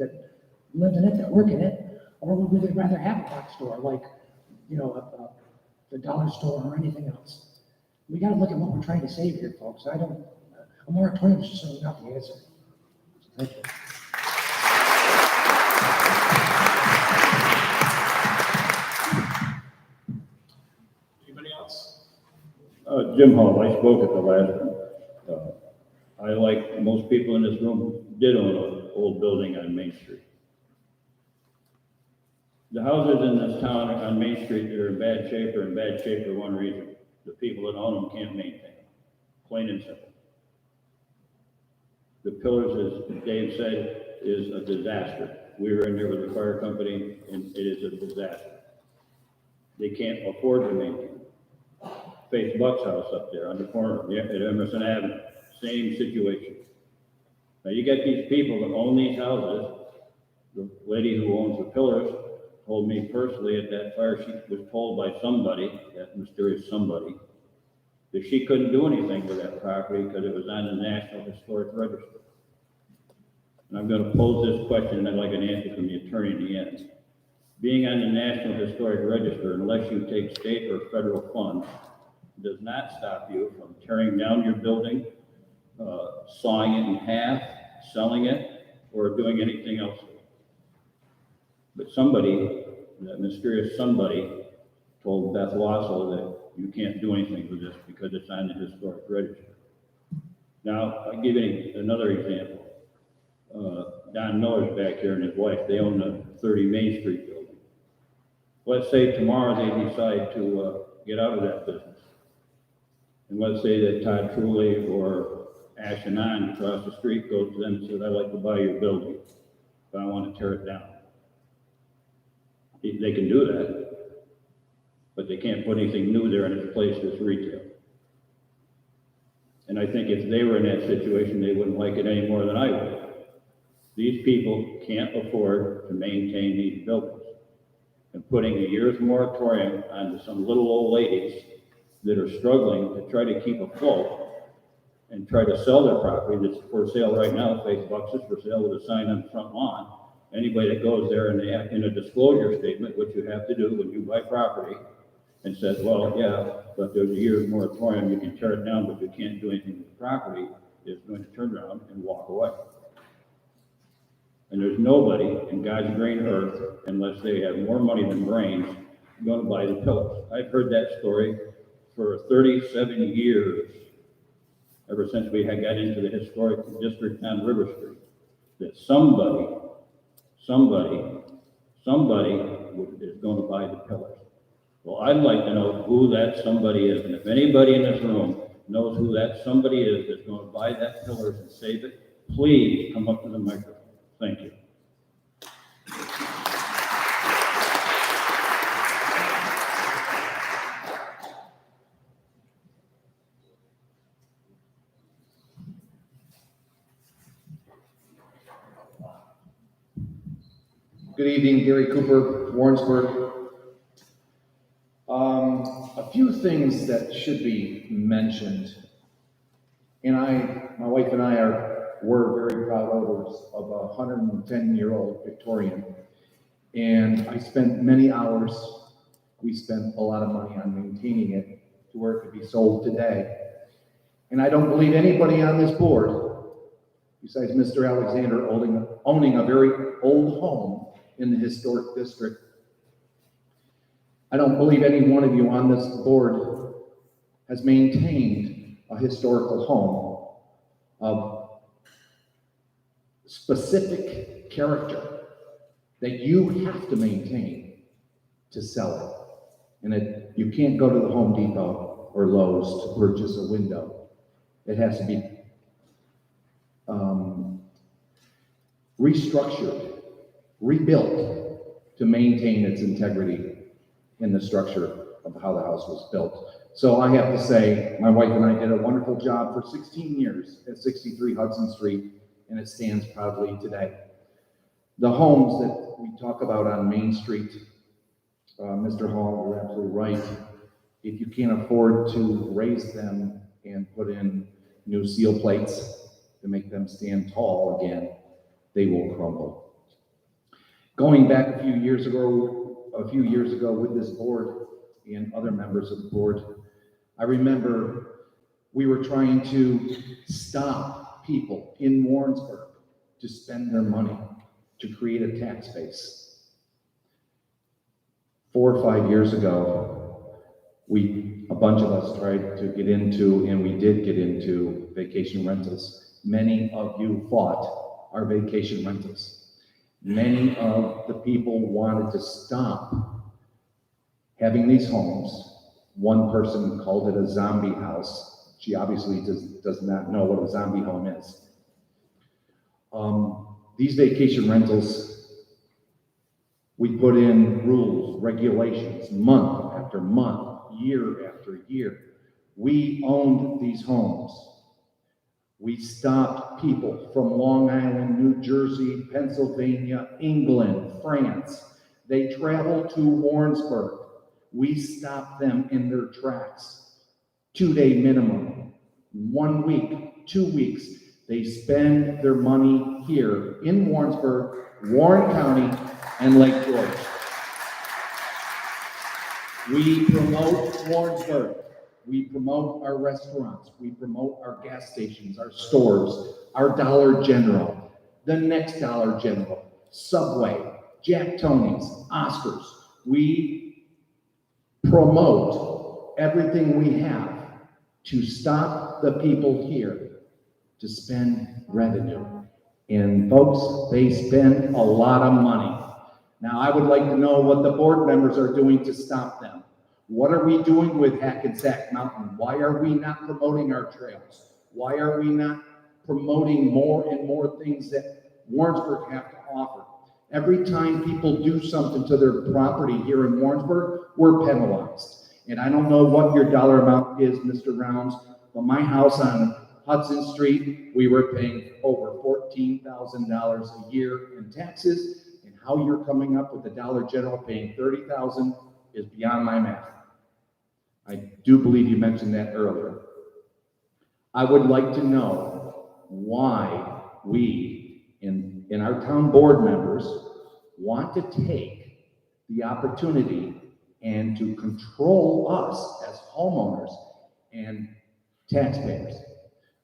live in it, that work in it, or would we rather have a box store like, the dollar store or anything else? We gotta look at what we're trying to save here, folks. A moratorium is certainly not the answer. Thank you. Anybody else? Jim Hall, I spoke at the last one. I, like most people in this room, did own an old building on Main Street. The houses in this town on Main Street that are in bad shape are in bad shape for one reason. The people that own them can't maintain them, plain and simple. The Pillars, as Dave said, is a disaster. We were in there with the fire company, and it is a disaster. They can't afford to maintain it. Faith Buck's house up there on the corner at Emerson Avenue, same situation. Now, you get these people that own these houses. The lady who owns the pillars told me personally at that fire, she was told by somebody, that mysterious somebody, that she couldn't do anything with that property because it was on the National Historic Register. And I'm going to pose this question, and I'd like an answer from the attorney in the end. Being on the National Historic Register, unless you take state or federal funds, does not stop you from tearing down your building, sawing it in half, selling it, or doing anything else. But somebody, that mysterious somebody, told Beth Wassel that you can't do anything with this because it's on the historic register. Now, I'll give you another example. Don Miller's back here and his wife, they own the 30 Main Street building. Let's say tomorrow they decide to get out of that business. And let's say that Todd Truly or Ash Anand across the street goes to them and says, I'd like to buy your building, but I want to tear it down. They can do that, but they can't put anything new there in its place that's retail. And I think if they were in that situation, they wouldn't like it any more than I would. These people can't afford to maintain these buildings. And putting a year's moratorium onto some little old ladies that are struggling to try to keep afloat and try to sell their property that's for sale right now, Bucks is for sale with a sign on the front lawn. Anybody that goes there and they have in a disclosure statement, which you have to do when you buy property, and says, well, yeah, but there's a year's moratorium, you can tear it down, but you can't do anything with the property, is going to turn around and walk away. And there's nobody in God's green earth, unless they have more money than brains, going to buy the pillars. I've heard that story for 37 years, ever since we had got into the historic district on River Street, that somebody is going to buy the pillars. Well, I'd like to know who that somebody is, and if anybody in this room knows who that somebody is that's going to buy that pillars and save it, please come up to the microphone. Thank you. Good evening, Gary Cooper, Warrensburg. A few things that should be mentioned. And my wife and I were very proud owners of a 110-year-old Victorian. And I spent many hours, we spent a lot of money on maintaining it to where it could be sold today. And I don't believe anybody on this board, besides Mr. Alexander, owning a very old home in the historic district, I don't believe any one of you on this board has maintained a historical home of specific character that you have to maintain to sell it. And you can't go to the Home Depot or Lowe's to purchase a window. It has to be restructured, rebuilt to maintain its integrity in the structure of how the house was built. So I have to say, my wife and I did a wonderful job for 16 years at 63 Hudson Street, and it stands proudly today. The homes that we talk about on Main Street, Mr. Hall, you're absolutely right. If you can't afford to raise them and put in new seal plates to make them stand tall again, they will crumble. Going back a few years ago with this board and other members of the board, I remember we were trying to stop people in Warrensburg to spend their money to create a tax base. 4 or 5 years ago, a bunch of us tried to get into, and we did get into, vacation rentals. Many of you fought our vacation rentals. Many of the people wanted to stop having these homes. One person called it a zombie house. She obviously does not know what a zombie home is. These vacation rentals, we put in rules, regulations, month after month, year after year. We owned these homes. We stopped people from Long Island, New Jersey, Pennsylvania, England, France. They traveled to Warrensburg. We stopped them in their tracks. 2-day minimum, 1 week, 2 weeks. They spend their money here in Warrensburg, Warren County, and Lake George. We promote Warrensburg. We promote our restaurants. We promote our gas stations, our stores, our Dollar General, the next Dollar General, Subway, Jack Tony's, Oscars. We promote everything we have to stop the people here to spend revenue. And folks, they spend a lot of money. Now, I would like to know what the board members are doing to stop them. What are we doing with Hackensack Mountain? Why are we not promoting our trails? Why are we not promoting more and more things that Warrensburg have to offer? Every time people do something to their property here in Warrensburg, we're penalized. And I don't know what your dollar amount is, Mr. Rounds, but my house on Hudson Street, we were paying over $14,000 a year in taxes. And how you're coming up with the Dollar General paying $30,000 is beyond my math. I do believe you mentioned that earlier. I would like to know why we, in our town board members, want to take the opportunity and to control us as homeowners and taxpayers.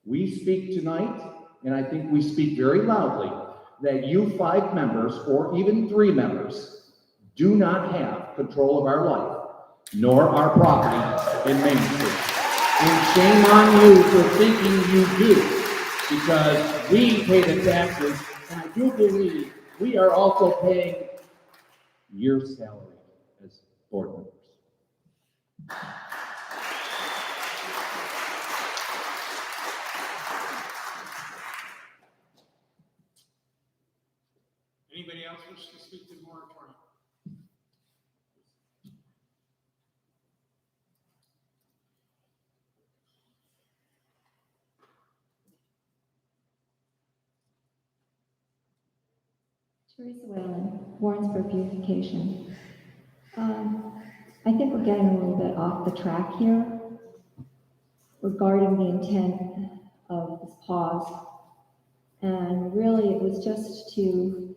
We speak tonight, and I think we speak very loudly, that you 5 members, or even 3 members, do not have control of our life, nor our property in Main Street. And shame on you for thinking you do, because we pay the taxes, and I do believe we are also paying your salary as board members. Anybody else wish to speak to the moratorium? Teresa Whalen, Warrensburg Beautification. I think we're getting a little bit off the track here regarding the intent of this pause. And really, it was just to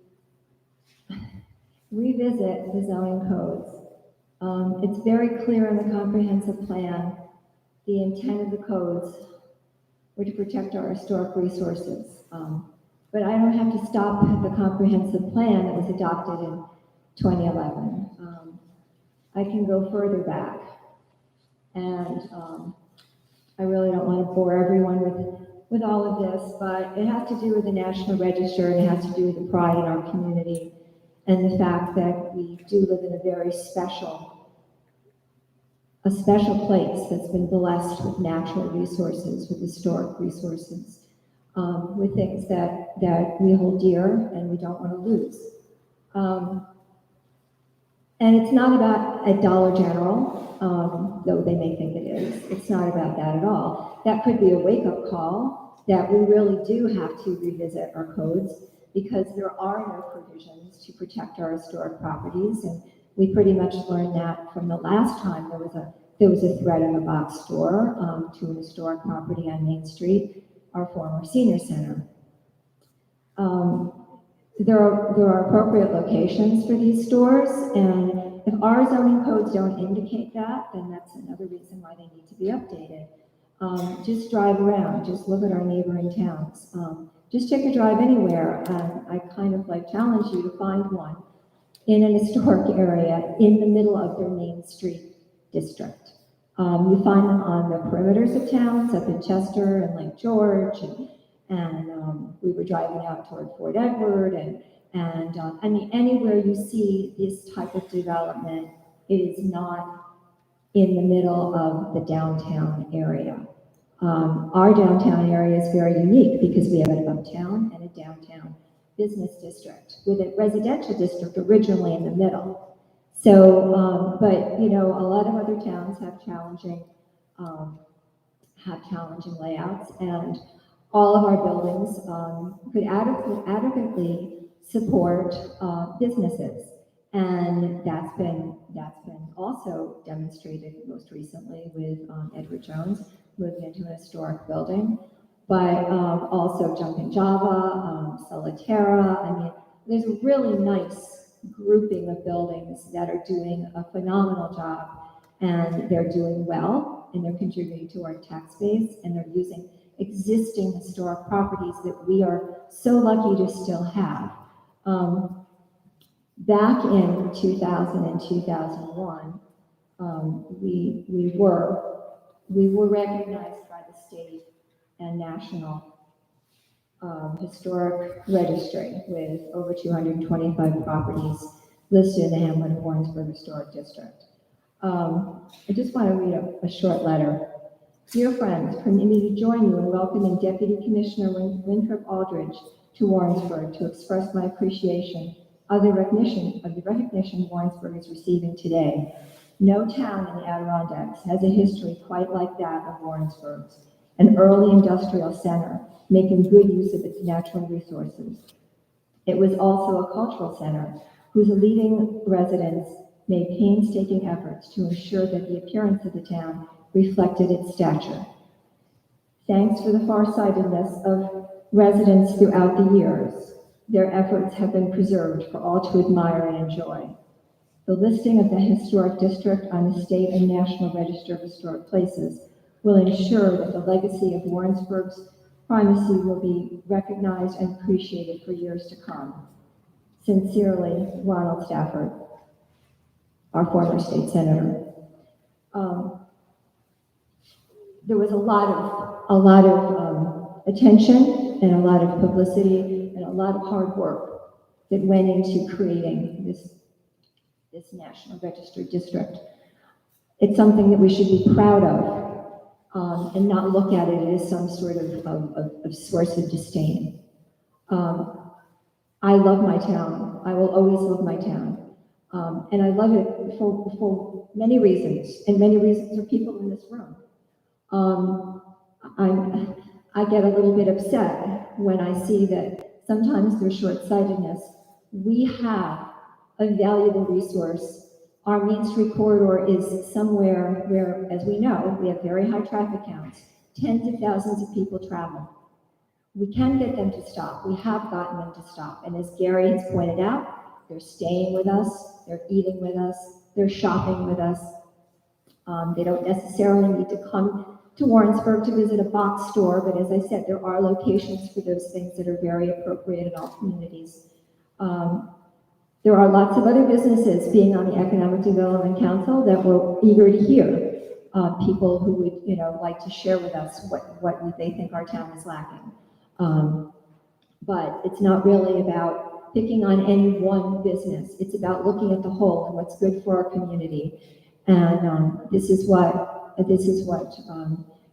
revisit the zoning codes. It's very clear in the comprehensive plan, the intent of the codes were to protect our historic resources. But I don't have to stop at the comprehensive plan that was adopted in 2011. I can go further back. And I really don't want to bore everyone with all of this, but it has to do with the National Register, and it has to do with the pride in our community and the fact that we do live in a very special place that's been blessed with natural resources, with historic resources, with things that we hold dear and we don't want to lose. And it's not about a Dollar General, though they may think it is. It's not about that at all. That could be a wake-up call that we really do have to revisit our codes, because there are no provisions to protect our historic properties. And we pretty much learned that from the last time there was a threat in the box store to an historic property on Main Street, our former senior center. There are appropriate locations for these stores, and if our zoning codes don't indicate that, then that's another reason why they need to be updated. Just drive around, just look at our neighboring towns. Just take a drive anywhere, and I kind of like challenge you to find one in an historic area in the middle of their Main Street district. You find them on the perimeters of towns, up in Chester and Lake George, and we were driving out toward Fort Edward, and I mean, anywhere you see this type of development, it is not in the middle of the downtown area. Our downtown area is very unique because we have an uptown and a downtown business district with a residential district originally in the middle. So, but you know, a lot of other towns have challenging layouts, and all of our buildings could adequately support businesses. And that's been also demonstrated most recently with Edward Jones moving into an historic building, but also Jumping Java, Soliterra. I mean, there's a really nice grouping of buildings that are doing a phenomenal job, and they're doing well, and they're contributing to our tax base, and they're using existing historic properties that we are so lucky to still have. Back in 2000 and 2001, we were recognized by the state and national historic registry with over 225 properties listed in the Hamlet of Warrensburg Historic District. I just want to read a short letter. Dear friends, permit me to join you in welcoming Deputy Commissioner Winthrop Aldridge to Warrensburg to express my appreciation of the recognition Warrensburg is receiving today. No town in the Adirondacks has a history quite like that of Warrensburg's, an early industrial center making good use of its natural resources. It was also a cultural center whose leading residents made painstaking efforts to ensure that the appearance of the town reflected its stature. Thanks for the farsightedness of residents throughout the years. Their efforts have been preserved for all to admire and enjoy. The listing of the historic district on the state and national register of historic places will ensure that the legacy of Warrensburg's primacy will be recognized and appreciated for years to come. Sincerely, Ronald Stafford, our former state senator. There was a lot of attention and a lot of publicity and a lot of hard work that went into creating this National Register district. It's something that we should be proud of and not look at it as some sort of source of disdain. I love my town. I will always love my town. And I love it for many reasons, and many reasons are people in this room. I get a little bit upset when I see that sometimes there's short-sightedness. We have a valuable resource. Our Main Street corridor is somewhere where, as we know, we have very high traffic counts. Tens of thousands of people travel. We can get them to stop. We have gotten them to stop. And as Gary has pointed out, they're staying with us, they're eating with us, they're shopping with us. They don't necessarily need to come to Warrensburg to visit a box store, but as I said, there are locations for those things that are very appropriate in all communities. There are lots of other businesses being on the Economic Development Council that we're eager to hear. People who would, like to share with us what they think our town is lacking. But it's not really about picking on any one business. It's about looking at the whole and what's good for our community. And this is what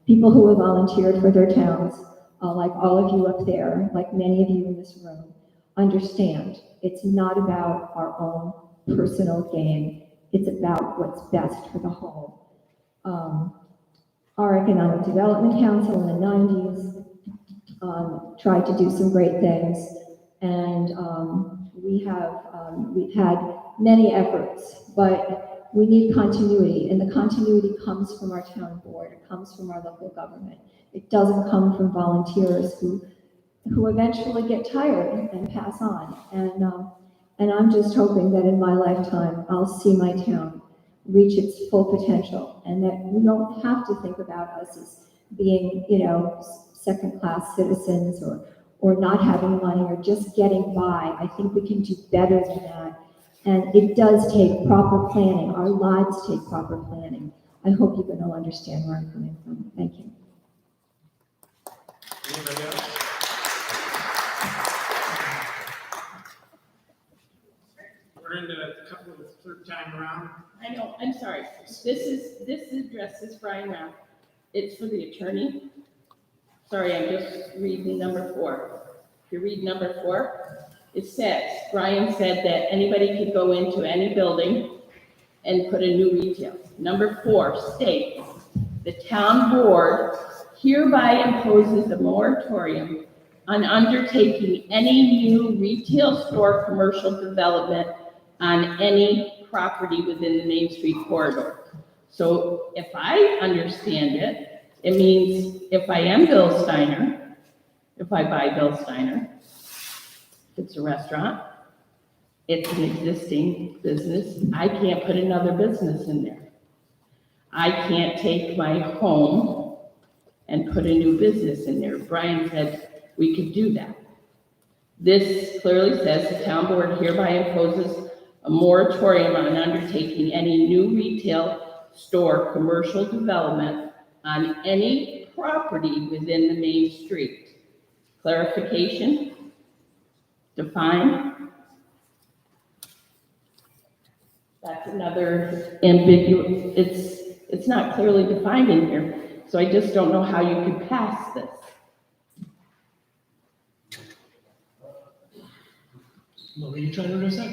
people who have volunteered for their towns, like all of you up there, like many of you in this room, understand. It's not about our own personal gain. It's about what's best for the whole. Our Economic Development Council in the 90s tried to do some great things, and we've had many efforts, but we need continuity, and the continuity comes from our town board. It comes from our local government. It doesn't come from volunteers who eventually get tired and pass on. And I'm just hoping that in my lifetime, I'll see my town reach its full potential, and that we don't have to think about us as being, second-class citizens or not having money or just getting by. I think we can do better than that. And it does take proper planning. Our lives take proper planning. I hope you can all understand where I'm coming from. Thank you. Anybody else? We're into a couple of third time around. I know, I'm sorry. This addresses Brian Rao. It's for the attorney. Sorry, I'm just reading number 4. If you read number 4, it says, Brian said that anybody could go into any building and put a new retail. Number 4 states, the town board hereby imposes a moratorium on undertaking any new retail store commercial development on any property within the Main Street corridor. So if I understand it, it means if I am Bill Steiner, if I buy Bill Steiner, it's a restaurant, it's an existing business, I can't put another business in there. I can't take my home and put a new business in there. Brian said we could do that. This clearly says the town board hereby imposes a moratorium on undertaking any new retail store commercial development on any property within the Main Street. Clarification? Define? That's another ambiguous, it's not clearly defined in here, so I just don't know how you could pass this. What were you trying to address that?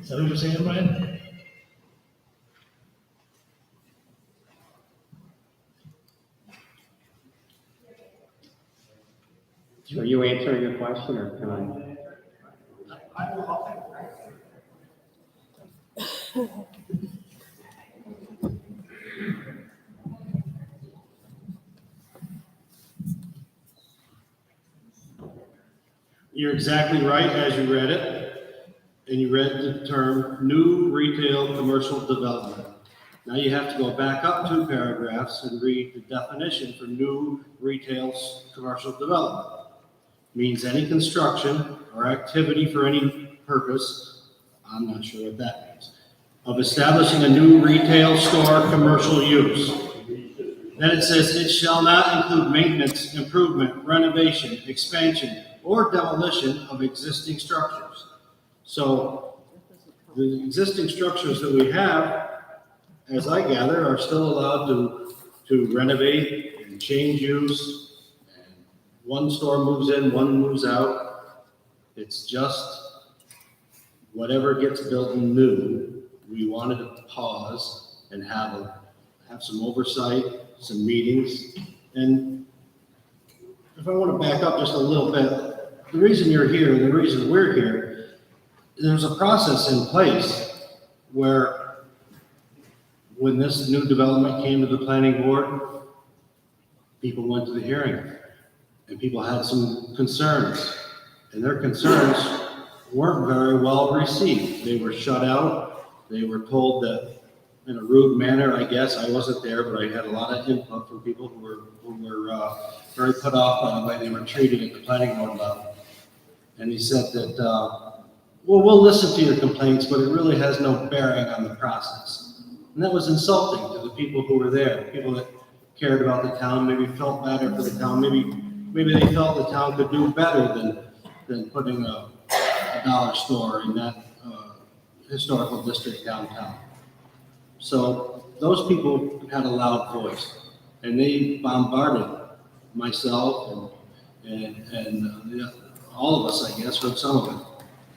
Is that what you're saying, Brian? Are you answering your question, or can I? You're exactly right as you read it, and you read the term new retail commercial development. Now you have to go back up 2 paragraphs and read the definition for new retail commercial development. Means any construction or activity for any purpose, I'm not sure what that means, of establishing a new retail store commercial use. Then it says it shall not include maintenance, improvement, renovation, expansion, or demolition of existing structures. So the existing structures that we have, as I gather, are still allowed to renovate and change use. And one store moves in, one moves out. It's just whatever gets built new, we wanted to pause and have some oversight, some meetings. And if I want to back up just a little bit, the reason you're here, the reason we're here, there's a process in place where when this new development came to the planning board, people went to the hearing and people had some concerns, and their concerns weren't very well received. They were shut out. They were told that in a rude manner, I guess. I wasn't there, but I had a lot of input from people who were very put off by the way they were treated at the planning board level. And he said that, well, we'll listen to your complaints, but it really has no bearing on the process. And that was insulting to the people who were there, people that cared about the town, maybe felt better for the town, maybe they felt the town could do better than putting a dollar store in that historical district downtown. So those people had a loud voice, and they bombarded myself and all of us, I guess, heard some of it.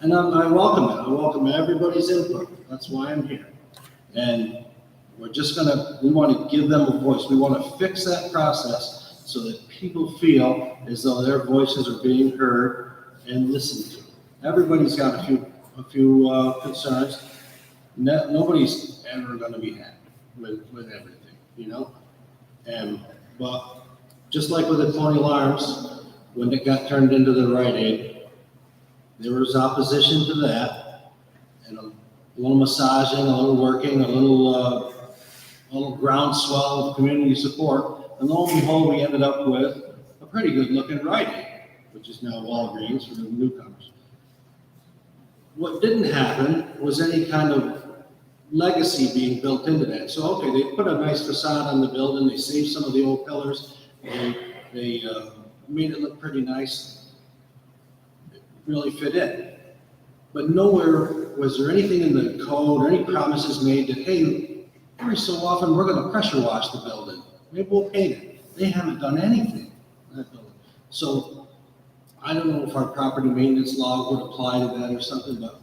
And I welcome it. I welcome everybody's input. That's why I'm here. And we want to give them a voice. We want to fix that process so that people feel as though their voices are being heard and listened to. Everybody's got a few concerns. Nobody's ever going to be happy with everything, you know? But just like with the Colonial Arms, when it got turned into the Rite Aid, there was opposition to that, and a little massaging, a little working, a little groundswell of community support, and lo and behold, we ended up with a pretty good-looking Rite Aid, which is now Walgreens for the newcomers. What didn't happen was any kind of legacy being built into that. So, okay, they put a nice facade on the building, they saved some of the old pillars, and they made it look pretty nice. It really fit in. But nowhere was there anything in the code or any promises made that, hey, every so often we're going to pressure wash the building. Maybe we'll paint it. They haven't done anything in that building. So I don't know if our property maintenance law would apply to that or something, but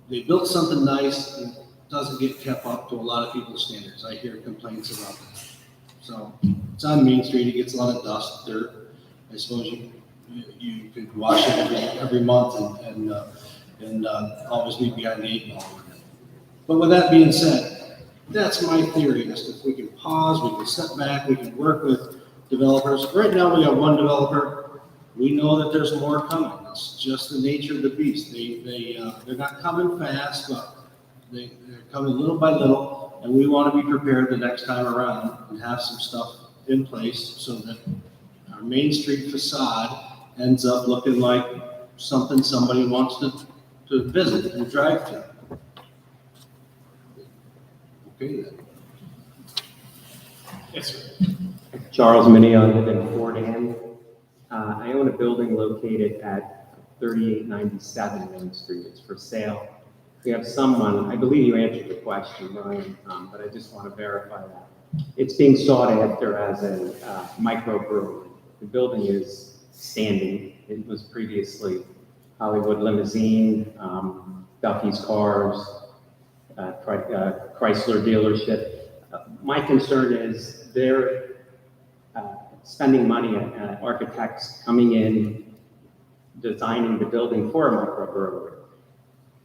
they built something nice and it doesn't get kept up to a lot of people's standards. I hear complaints about that. So it's on Main Street, it gets a lot of dust, dirt. I suppose you could wash it every month and always be behind the 8 ball with it. But with that being said, that's my theory, is if we can pause, we can step back, we can work with developers. Right now, we have one developer. We know that there's more coming. It's just the nature of the beast. They're not coming fast, but they're coming little by little, and we want to be prepared the next time around and have some stuff in place so that our Main Street facade ends up looking like something somebody wants to visit and drive to. Okay, then. Yes, sir. Charles Minion, live in Fordham. I own a building located at 3897 Main Street. It's for sale. We have someone, I believe you answered the question, Ryan, but I just want to verify that. It's being sought after as a microbrewery. The building is standing. It was previously Hollywood Limousine, Duffy's Cars, Chrysler dealership. My concern is they're spending money on architects coming in, designing the building for a microbrewery.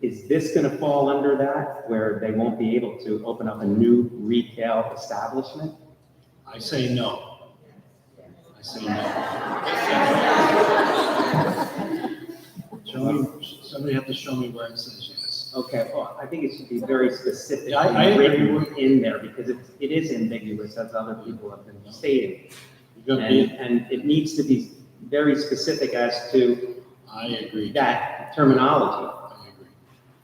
Is this going to fall under that, where they won't be able to open up a new retail establishment? I say no. I say no. Somebody have to show me where it says yes. Okay, well, I think it should be very specific I agree. written in there, because it is ambiguous, as other people have been stating. And it needs to be very specific as to I agree. that terminology.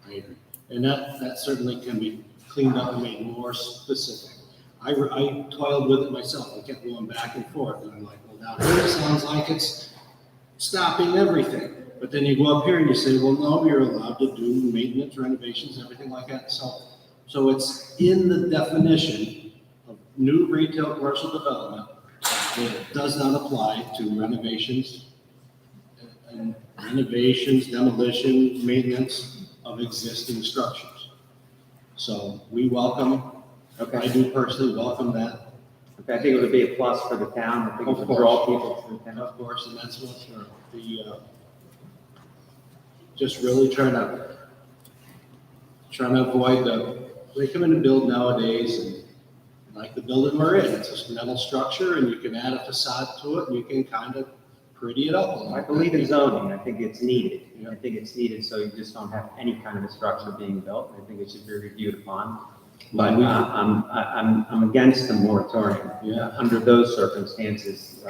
I agree. And that certainly can be cleaned up and made more specific. I toiled with it myself. I kept going back and forth, and I'm like, well, down here it sounds like it's stopping everything. But then you go up here and you say, well, no, you're allowed to do maintenance, renovations, everything like that. So it's in the definition of new retail commercial development. It does not apply to renovations, demolition, maintenance of existing structures. So we welcome, I do personally welcome that. Okay, I think it would be a plus for the town. I think it would draw people to the town. Of course, and that's what just really trying to avoid they come in and build nowadays, and like the building we're in, it's a metal structure, and you can add a facade to it, and you can kind of pretty it up a little. I believe in zoning. I think it's needed. I think it's needed so you just don't have any kind of a structure being built. I think it should be reviewed upon. But I'm against the moratorium under those circumstances.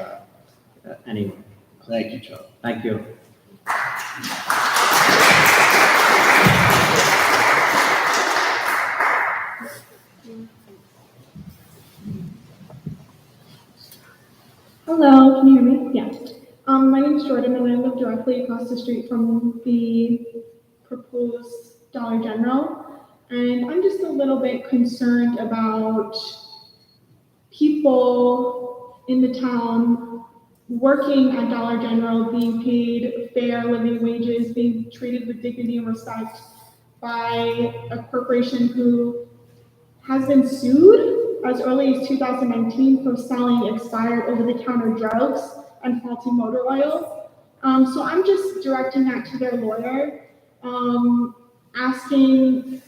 Anyway. Thank you, Joe. Thank you. Hello, can you hear me? Yeah. My name is Jordan, and I live directly across the street from the proposed Dollar General. And I'm just a little bit concerned about people in the town working at Dollar General being paid fair living wages, being treated with dignity and respect by a corporation who has been sued as early as 2019 for selling expired over-the-counter drugs and faulty motor oil. So I'm just directing that to their lawyer, asking,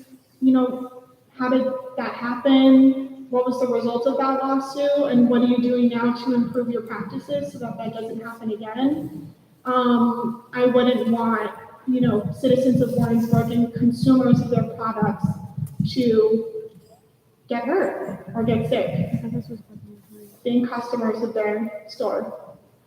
how did that happen? What was the result of that lawsuit? And what are you doing now to improve your practices so that that doesn't happen again? I wouldn't want, citizens of Warrensburg and consumers of their products to get hurt or get sick, being customers of their store.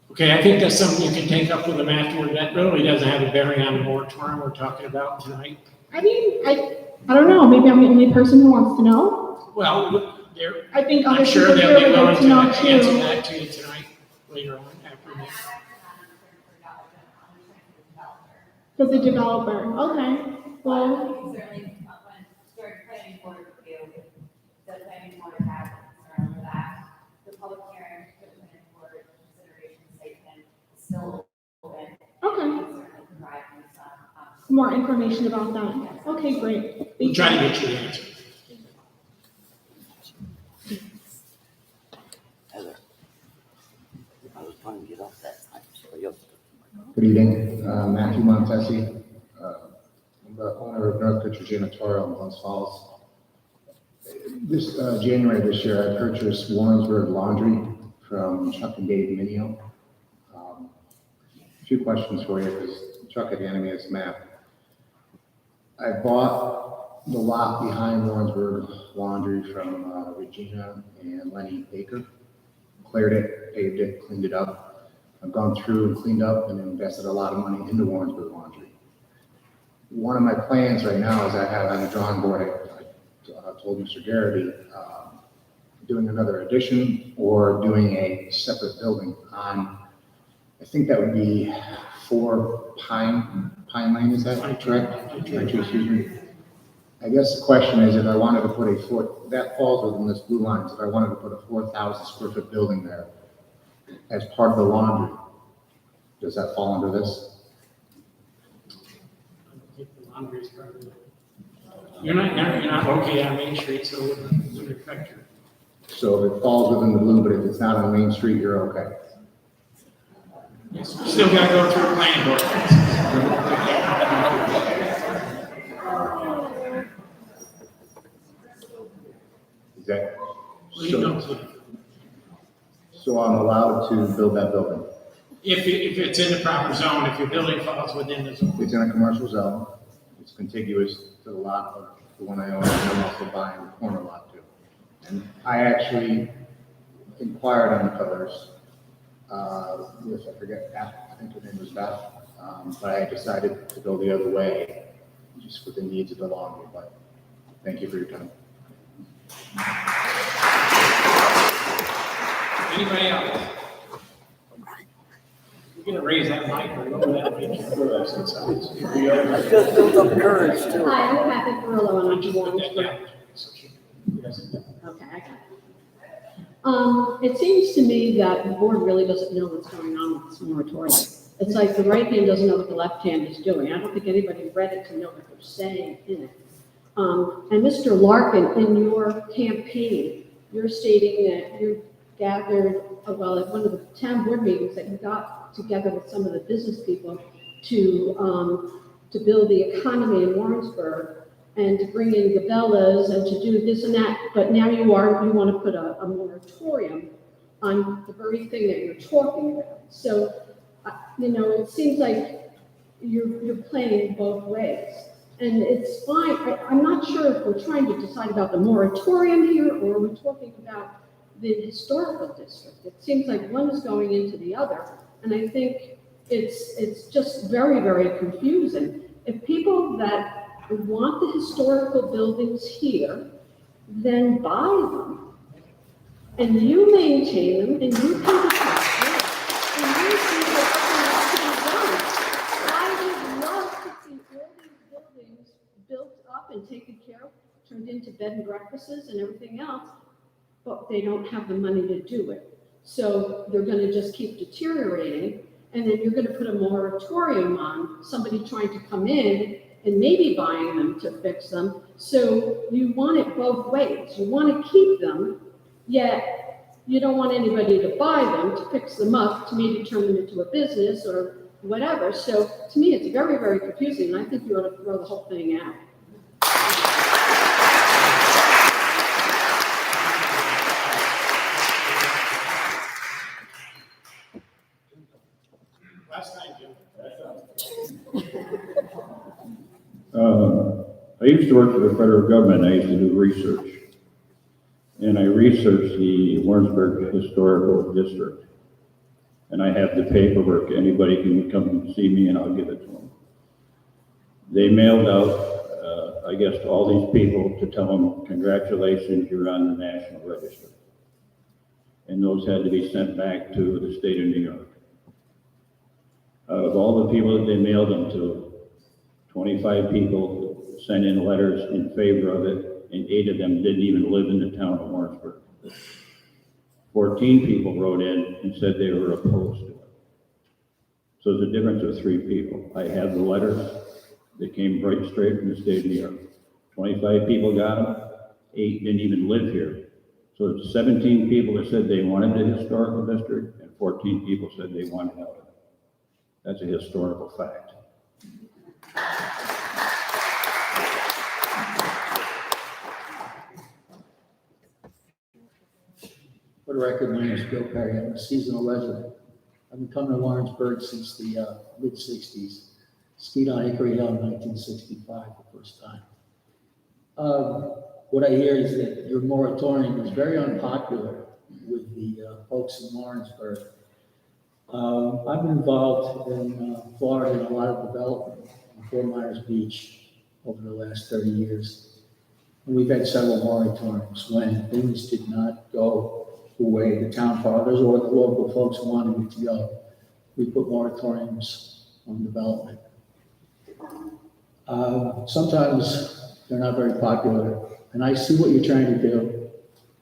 Okay, I think that's something you can take up with them afterward. That really doesn't have a bearing on the moratorium we're talking about tonight. I mean, I don't know, maybe I'm the only person who wants to know. Well, I think other I'm sure people they'll here be would willing like to to know answer too. that to you tonight, later on, after the As a developer, okay, well. Certainly, during planning board review, if the planning board has a concern with that, the public hearing for the planning board consideration statement is still open. Okay. Certainly provide you some, More information about that. Okay, great. We'll try to get you the answer. Good evening, Matthew Montesi, I'm the owner of Northcote Janitorial in Glens Falls. This, January this year, I purchased Warrensburg Laundry from Chuck and Dave Minio. A few questions for you, because Chuck had handed me this map. I bought the lot behind Warrensburg Laundry from Regina and Lenny Baker. Cleared it, paved it, cleaned it up. I've gone through and cleaned up and invested a lot of money into Warrensburg Laundry. One of my plans right now is I have on the drawing board, I told Mr. Garrity, doing another addition or doing a separate building on, I think that would be 4 Pine Lane, is that correct? 22, excuse me. I guess the question is, if I wanted to put that falls within this blue line, if I wanted to put a 4,000 square foot building there as part of the laundry, does that fall under this? Laundry is part of it. You're not located on Main Street, so it wouldn't affect you. So if it falls within the blue, but if it's not on Main Street, you're okay? Yes, you still gotta go through a planning board. Is that? Well, you don't see. So I'm allowed to build that building? If it's in the proper zone, if your building falls within the zone. It's in a commercial zone. It's contiguous to the lot of the one I own, and I'm also buying the corner lot too. And I actually inquired on the colors. Yes, I forget, I think her name was Beth, but I decided to go the other way, just for the needs of the laundry, but thank you for your time. Anybody else? You're gonna raise that mic or lower that mic. I just built up courage too. Hi, I'm Kathy Perillo, and I'm from Warrensburg. Okay, I got it. It seems to me that the board really doesn't know what's going on with this moratorium. It's like the right hand doesn't know what the left hand is doing. I don't think anybody read it to know what they're saying in it. And Mr. Larkin, in your campaign, you're stating that you gathered, well, at one of the town board meetings, that you got together with some of the business people to build the economy in Warrensburg and to bring in Gabellas and to do this and that, but now you want to put a moratorium on the very thing that you're talking about. So, it seems like you're playing both ways. And it's fine. I'm not sure if we're trying to decide about the moratorium here or we're talking about the historical district. It seems like one is going into the other. And I think it's just very, very confusing. If people that want the historical buildings here, then buy them, and you maintain them, and you pay the taxes, and you see what's going to be done. I would love to see all these buildings built up and taken care of, turned into bed and breakfasts and everything else, but they don't have the money to do it. So they're going to just keep deteriorating, and then you're going to put a moratorium on somebody trying to come in and maybe buying them to fix them. So you want it both ways. You want to keep them, yet you don't want anybody to buy them, to fix them up, to maybe turn them into a business or whatever. So to me, it's very, very confusing. And I think you ought to throw the whole thing out. Last time, Jim. I used to work for the federal government. I used to do research. And I researched the Warrensburg Historical District. And I have the paperwork. Anybody can come and see me and I'll give it to them. They mailed out, I guess, to all these people to tell them, congratulations, you're on the National Register. And those had to be sent back to the state of New York. Out of all the people that they mailed them to, 25 people sent in letters in favor of it, and 8 of them didn't even live in the town of Warrensburg. 14 people wrote in and said they were opposed to it. So there's a difference of 3 people. I have the letters that came right straight from the state of New York. 25 people got them, 8 didn't even live here. So it's 17 people that said they wanted the historical district, and 14 people said they wanted out of it. That's a historical fact. For the record, my name is Bill Perry. I'm a seasonal resident. I've been coming to Lawrenceburg since the mid-60s. Skied on Hickory Hill in 1965 the first time. What I hear is that your moratorium is very unpopular with the folks in Lawrenceburg. I've been involved in Florida in a lot of development in Fort Myers Beach over the last 30 years. And we've had several moratoriums when things did not go the way the town fathers or the local folks wanted it to go. We put moratoriums on development. Sometimes they're not very popular, and I see what you're trying to do.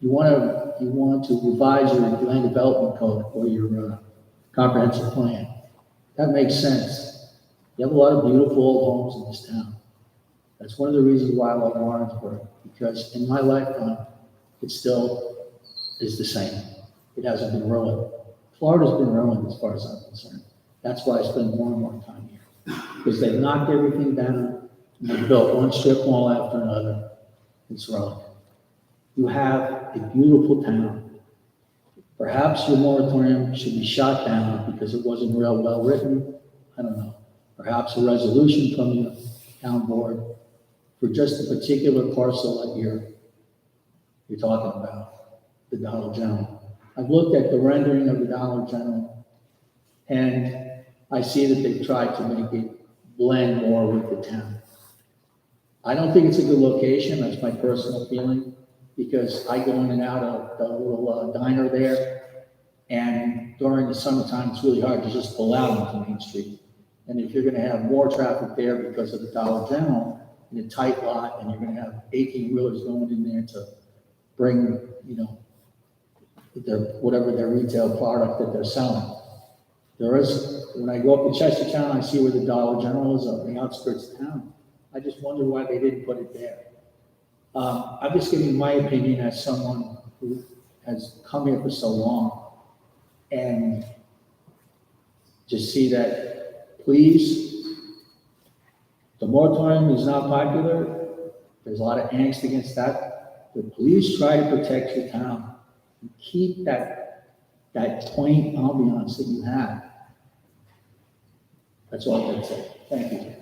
You want to revise your land development code or your comprehensive plan. That makes sense. You have a lot of beautiful old homes in this town. That's one of the reasons why I love Lawrenceburg, because in my lifetime, it still is the same. It hasn't been ruined. Florida's been ruined as far as I'm concerned. That's why I spend more and more time here, because they've knocked everything down and they've built one strip mall after another. It's ruined. You have a beautiful town. Perhaps your moratorium should be shot down because it wasn't real well written. I don't know. Perhaps a resolution from the town board for just the particular parcel that you're talking about, the Dollar General. I've looked at the rendering of the Dollar General, and I see that they've tried to make it blend more with the town. I don't think it's a good location. That's my personal feeling, because I go in and out of the little diner there, and during the summertime, it's really hard to just pull out onto Main Street. And if you're gonna have more traffic there because of the Dollar General in a tight lot, and you're gonna have 18-wheelers going in there to bring, whatever their retail product that they're selling. When I go up to Chestertown, I see where the Dollar General is on the outskirts of town. I just wonder why they didn't put it there. I'm just giving my opinion as someone who has come here for so long, and just see that, please, the moratorium is not popular. There's a lot of angst against that, but please try to protect your town. Keep that quaint ambiance that you have. That's all I can say. Thank you.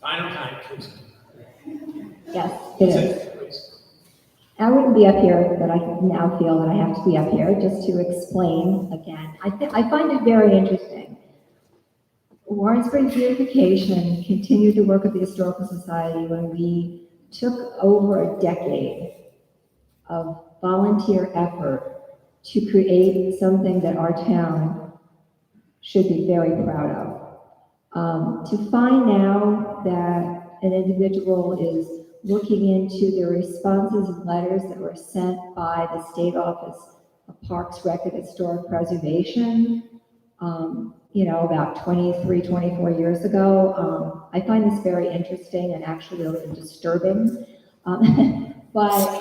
Final time, please. Yes, it is. I wouldn't be up here, but I now feel that I have to be up here just to explain again. I find it very interesting. Warrensburg Beautification continued to work with the Historical Society when we took over a decade of volunteer effort to create something that our town should be very proud of. To find now that an individual is looking into the responses and letters that were sent by the State Office of Parks, Rec, and Historic Preservation, about 23, 24 years ago. I find this very interesting and actually a little disturbing. But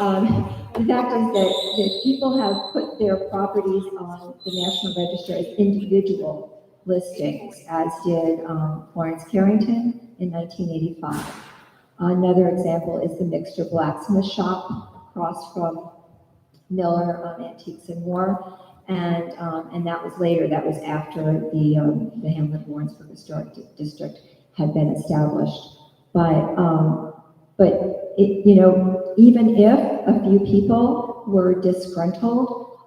the fact is that people have put their properties on the National Register as individual listings, as did Florence Carrington in 1985. Another example is the Mixture Blacksmith Shop across from Miller Antiques and More. And that was later, that was after the Hamlet Warrensburg Historic District had been established. But even if a few people were disgruntled,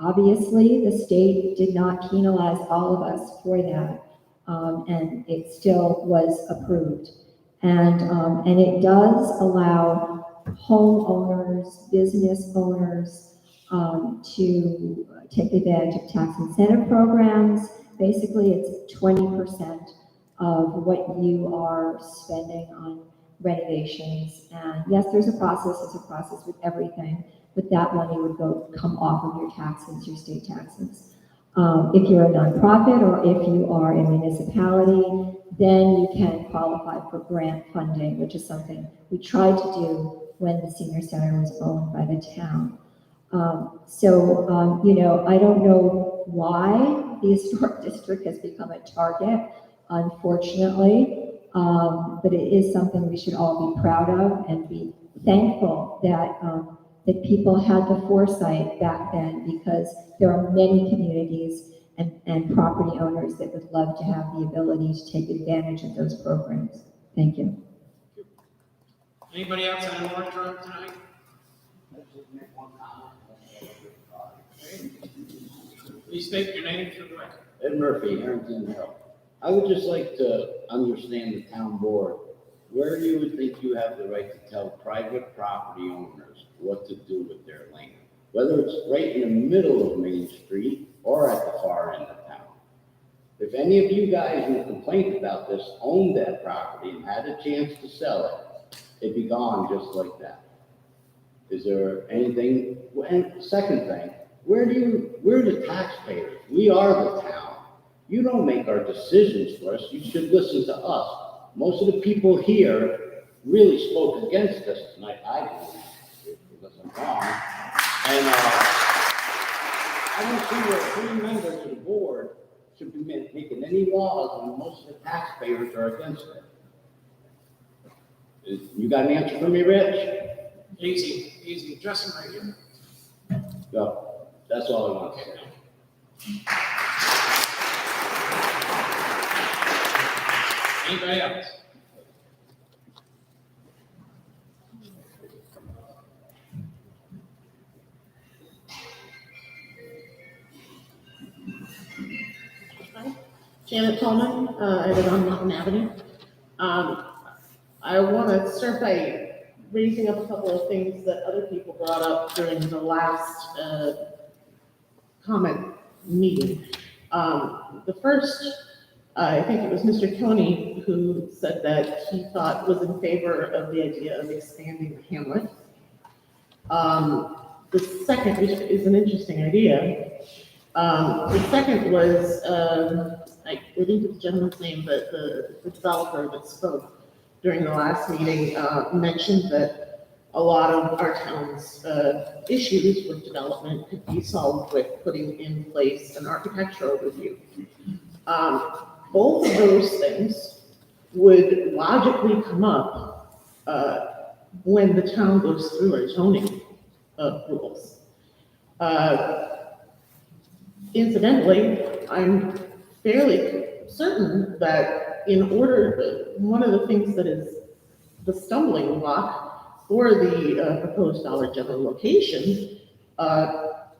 obviously the state did not penalize all of us for that, and it still was approved. And it does allow homeowners, business owners, to take advantage of tax incentive programs. Basically, it's 20% of what you are spending on renovations. And yes, there's a process with everything, but that money would come off of your taxes, your state taxes. If you're a nonprofit or if you are a municipality, then you can qualify for grant funding, which is something we tried to do when the senior center was owned by the town. I don't know why the historic district has become a target, unfortunately, but it is something we should all be proud of and be thankful that people had the foresight back then, because there are many communities and property owners that would love to have the ability to take advantage of those programs. Thank you. Anybody else on the moratorium tonight? Please state your name for the record. Ed Murphy, Harrington Hill. I would just like to understand the town board, where you would think you have the right to tell private property owners what to do with their land, whether it's right in the middle of Main Street or at the far end of town. If any of you guys who complained about this owned that property and had a chance to sell it, it'd be gone just like that. Is there anything? And second thing, we're the taxpayers. We are the town. You don't make our decisions for us. You should listen to us. Most of the people here really spoke against us tonight, I believe, unless I'm wrong. And I don't see where 3 members of the board should be making any laws when most of the taxpayers are against it. You got an answer for me, Rich? Easy, address him right here. No, that's all I want to say. Anybody else? Janet Tolman, I live on Mountain Avenue. I want to start by raising up a couple of things that other people brought up during the last comment meeting. The first, I think it was Mr. Tony who said that he was in favor of the idea of expanding the hamlet. The second, which is an interesting idea, the second was, I didn't get the gentleman's name, but the developer that spoke during the last meeting mentioned that a lot of our town's issues with development could be solved with putting in place an architectural review. Both of those things would logically come up when the town goes through our zoning rules. Incidentally, I'm fairly certain that one of the things that is the stumbling block for the proposed Dollar General location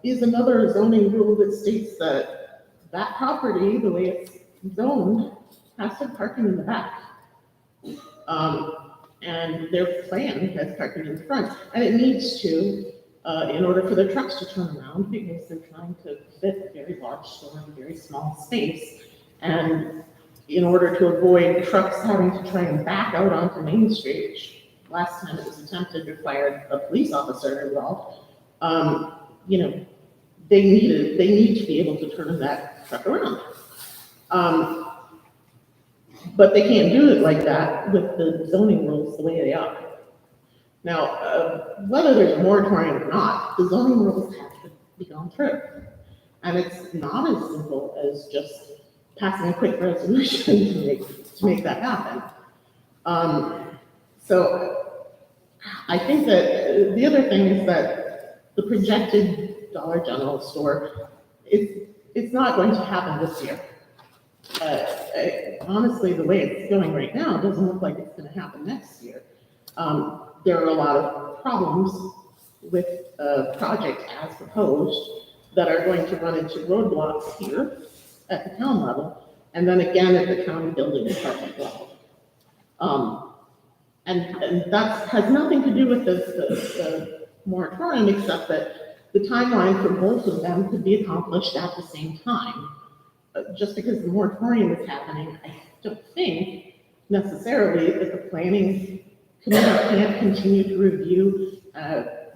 is another zoning rule that states that that property, the way it's zoned, has to have parking in the back. And their plan has parking in the front, and it needs to, in order for the trucks to turn around, because they're trying to fit a very large store in a very small space. And in order to avoid trucks having to try and back out onto Main Street, which last time it was attempted required a police officer involved, they need to be able to turn that truck around. But they can't do it like that with the zoning rules the way they are. Now, whether there's a moratorium or not, the zoning rules have to be gone through. And it's not as simple as just passing a quick resolution to make that happen. So I think that the other thing is that the projected Dollar General store, it's not going to happen this year. Honestly, the way it's going right now, it doesn't look like it's going to happen next year. There are a lot of problems with a project as proposed that are going to run into roadblocks here at the town level, and then again at the county building department level. And that has nothing to do with the moratorium, except that the timeline for both of them could be accomplished at the same time. Just because the moratorium is happening, I don't think necessarily that the planning committee can't continue to review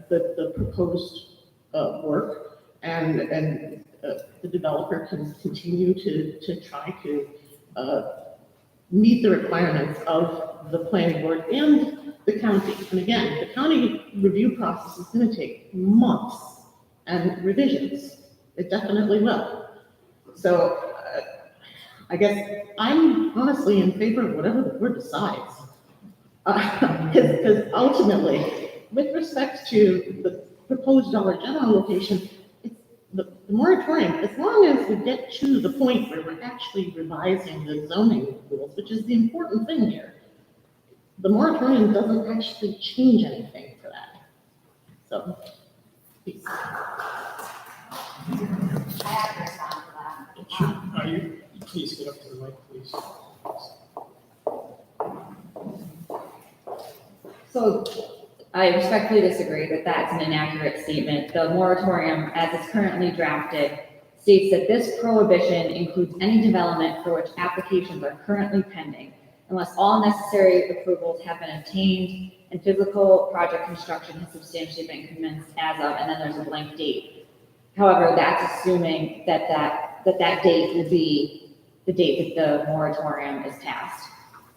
the proposed work and the developer can continue to try to meet the requirements of the planning board and the county. And again, the county review process is gonna take months and revisions. It definitely will. So I guess I'm honestly in favor of whatever the board decides. Because ultimately, with respect to the proposed Dollar General location, it's the moratorium, as long as we get to the point where we're actually revising the zoning rules, which is the important thing here, the moratorium doesn't actually change anything for that. So, peace. Are you, please get up to the mic, please. So I respectfully disagree that that's an inaccurate statement. The moratorium, as it's currently drafted, states that this prohibition includes any development for which applications are currently pending, unless all necessary approvals have been obtained and physical project construction has substantially been commenced as of, and then there's a blank date. However, that's assuming that that date will be the date that the moratorium is passed.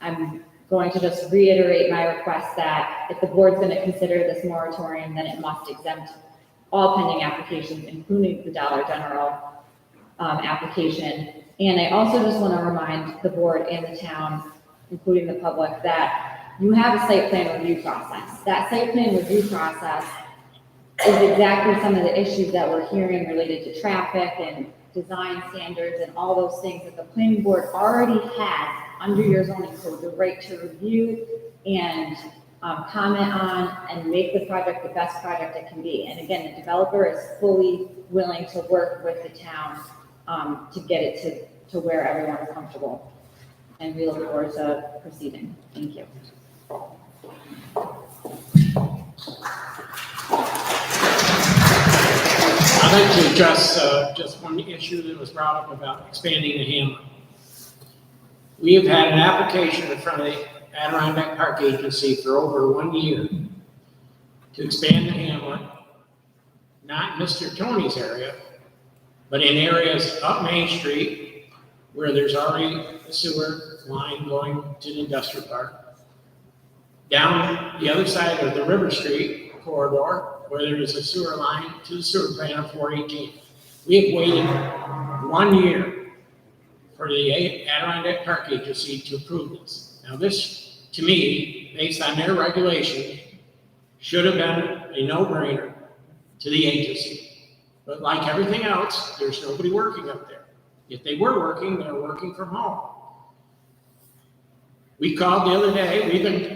I'm going to just reiterate my request that if the board's going to consider this moratorium, then it must exempt all pending applications, including the Dollar General application. And I also just want to remind the board and the town, including the public, that you have a site plan review process. That site plan review process is exactly some of the issues that we're hearing related to traffic and design standards and all those things that the planning board already has under your zoning code, the right to review and comment on and make the project the best project it can be. And again, the developer is fully willing to work with the town to get it to where everyone is comfortable. And we look forward to proceeding. Thank you. I'd like to address just one issue that was brought up about expanding the hamlet. We have had an application in front of the Adirondack Park Agency for over 1 year to expand the hamlet, not in Mr. Tony's area, but in areas up Main Street where there's already a sewer line going to the industrial park, down the other side of the River Street corridor where there is a sewer line to the sewer plant of 418. We have waited 1 year for the Adirondack Park Agency to approve this. Now this, to me, based on their regulation, should have been a no-brainer to the agency. But like everything else, there's nobody working up there. If they were working, they're working from home. We called the other day,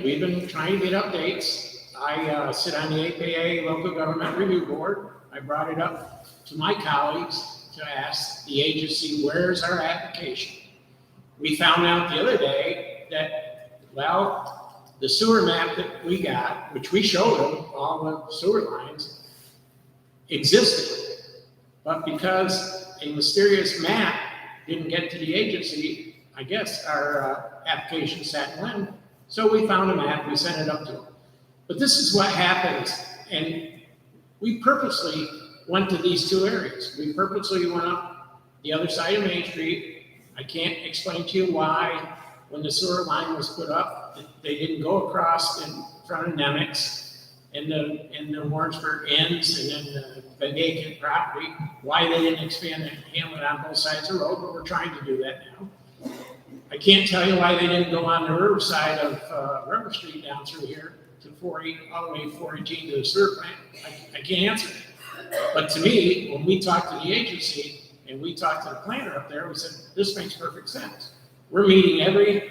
we've been trying to get updates. I sit on the APA Local Government Review Board. I brought it up to my colleagues to ask the agency, where's our application? We found out the other day that, well, the sewer map that we got, which we showed them, all the sewer lines, existed. But because a mysterious map didn't get to the agency, I guess our application sat in limbo. So we found a map, we sent it up to them. But this is what happens, and we purposely went to these two areas. We purposely went up the other side of Main Street. I can't explain to you why, when the sewer line was put up, they didn't go across in front of Nemex and the Warrensburg ends and then the vacant property, why they didn't expand the hamlet on both sides of the road, but we're trying to do that now. I can't tell you why they didn't go on the riverside of River Street down through here to 48, all the way 418 to the sewer plant. I can't answer it. But to me, when we talked to the agency and we talked to the planner up there, we said, this makes perfect sense. We're meeting every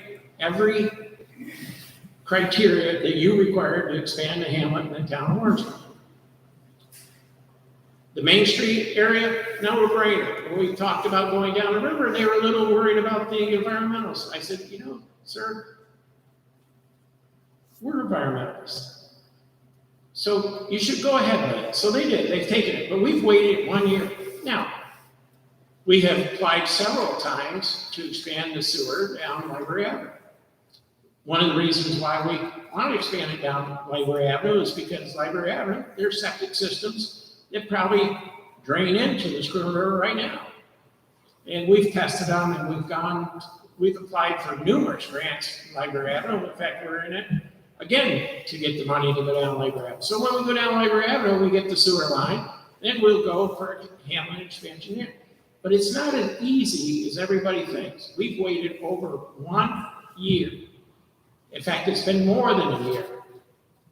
criteria that you require to expand the hamlet in the town of Warrensburg. The Main Street area, no-brainer. When we talked about going down the river, they were a little worried about the environmentalists. I said, sir, we're environmentalists. So you should go ahead with it. So they did, they've taken it, but we've waited 1 year. Now, we have applied several times to expand the sewer down Library Avenue. One of the reasons why we want to expand it down Library Avenue is because Library Avenue, their septic systems, it probably drain into the Squirrel River right now. And we've tested them and we've applied for numerous grants, Library Avenue. In fact, we're in it again to get the money to go down Library Avenue. So when we go down Library Avenue, we get the sewer line, then we'll go for Hamlin expansion here. But it's not as easy as everybody thinks. We've waited over 1 year. In fact, it's been more than a year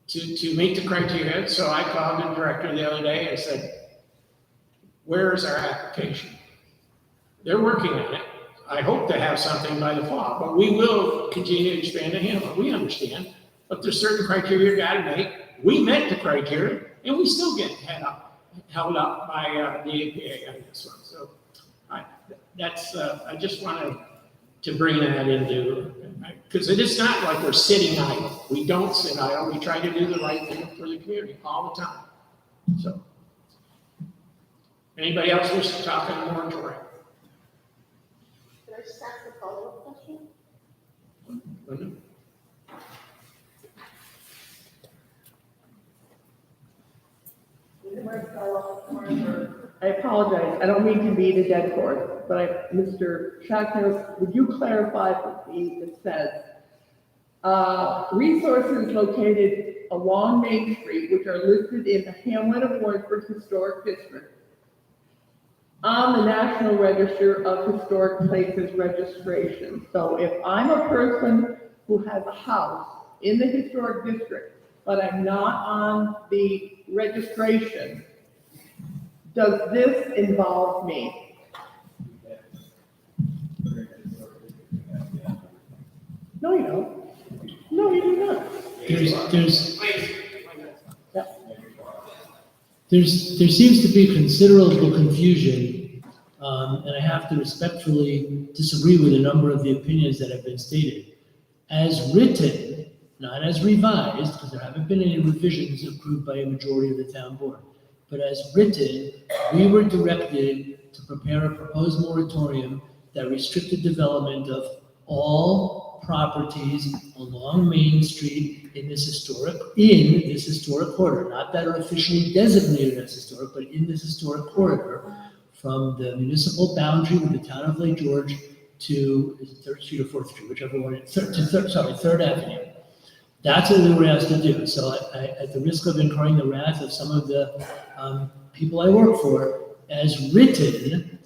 to meet the criteria. So I called the director the other day and said, where is our application? They're working on it. I hope to have something by the fall, but we will continue to expand the Hamlin. We understand, but there's certain criteria you gotta make. We met the criteria and we still get held up by the EPA on this one. So I just wanted to bring that into, because it is not like we're sitting idle. We don't sit idle. We try to do the right thing for the community all the time. So, anybody else wish to talk on the moratorium? Can I just ask a follow-up question? I apologize, I don't mean to beat a dead horse, but Mr. Schachtner, would you clarify for me, it says, resources located along Main Street, which are listed in the Hamlet of Warrensburg Historic District, on the National Register of Historic Places registration. So if I'm a person who has a house in the historic district, but I'm not on the registration, does this involve me? No, you don't. No, you do not. There seems to be considerable confusion, and I have to respectfully disagree with a number of the opinions that have been stated. As written, not as revised, because there haven't been any revisions approved by a majority of the town board, but as written, we were directed to prepare a proposed moratorium that restricted development of all properties along Main Street in this historic corridor, not that are officially designated as historic, but in this historic corridor, from the municipal boundary with the town of Lake George to, is it 3rd Street or 4th Street, whichever one, 3rd Avenue. That's what we were asked to do. So at the risk of incurring the wrath of some of the people I work for, as written,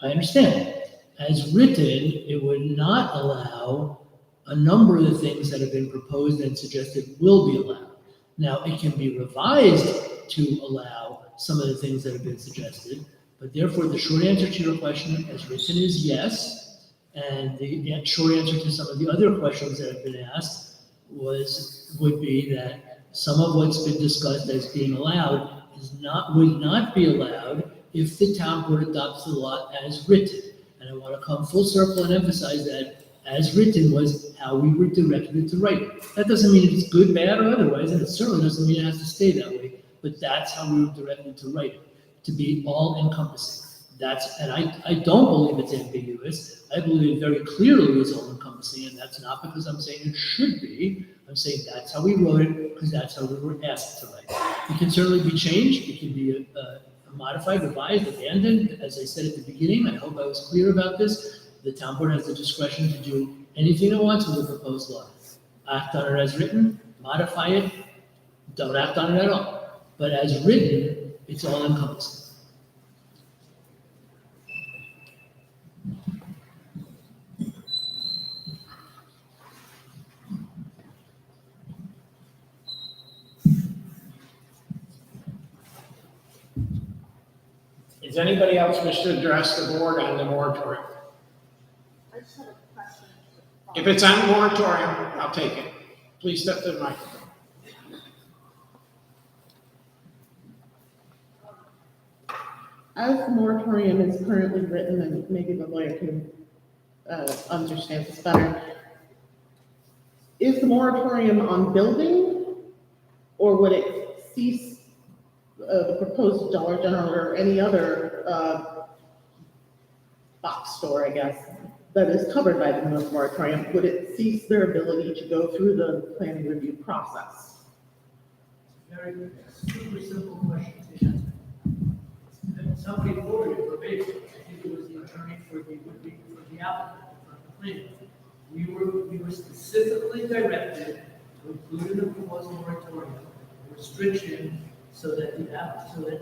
I understand, as written, it would not allow a number of the things that have been proposed and suggested will be allowed. Now, it can be revised to allow some of the things that have been suggested, but therefore the short answer to your question as written is yes. And the short answer to some of the other questions that have been asked would be that some of what's been discussed as being allowed would not be allowed if the town board adopts the law as written. And I want to come full circle and emphasize that as written was how we were directed to write it. That doesn't mean it's good, bad, or otherwise, and it certainly doesn't mean it has to stay that way, but that's how we were directed to write it, to be all encompassing. And I don't believe it's ambiguous. I believe it very clearly is all encompassing, and that's not because I'm saying it should be. I'm saying that's how we wrote it, because that's how we were asked to write it. It can certainly be changed. It can be modified, revised, abandoned. As I said at the beginning, I hope I was clear about this. The town board has the discretion to do anything it wants with the proposed law. Act on it as written, modify it, don't act on it at all. But as written, it's all encompassing. Does anybody else wish to address the board on the moratorium? I just have a question. If it's on moratorium, I'll take it. Please step to the microphone. As the moratorium is currently written, and maybe the lawyer can understand this better, is the moratorium on building, or would it cease the proposed Dollar General or any other box store, I guess, that is covered by the moratorium? Would it cease their ability to go through the planning review process? Very good. Super simple question to answer. somebody quoted it verbatim, I think it was the attorney for the applicant, for the plaintiff. We were specifically directed to include in the proposed moratorium a restriction so that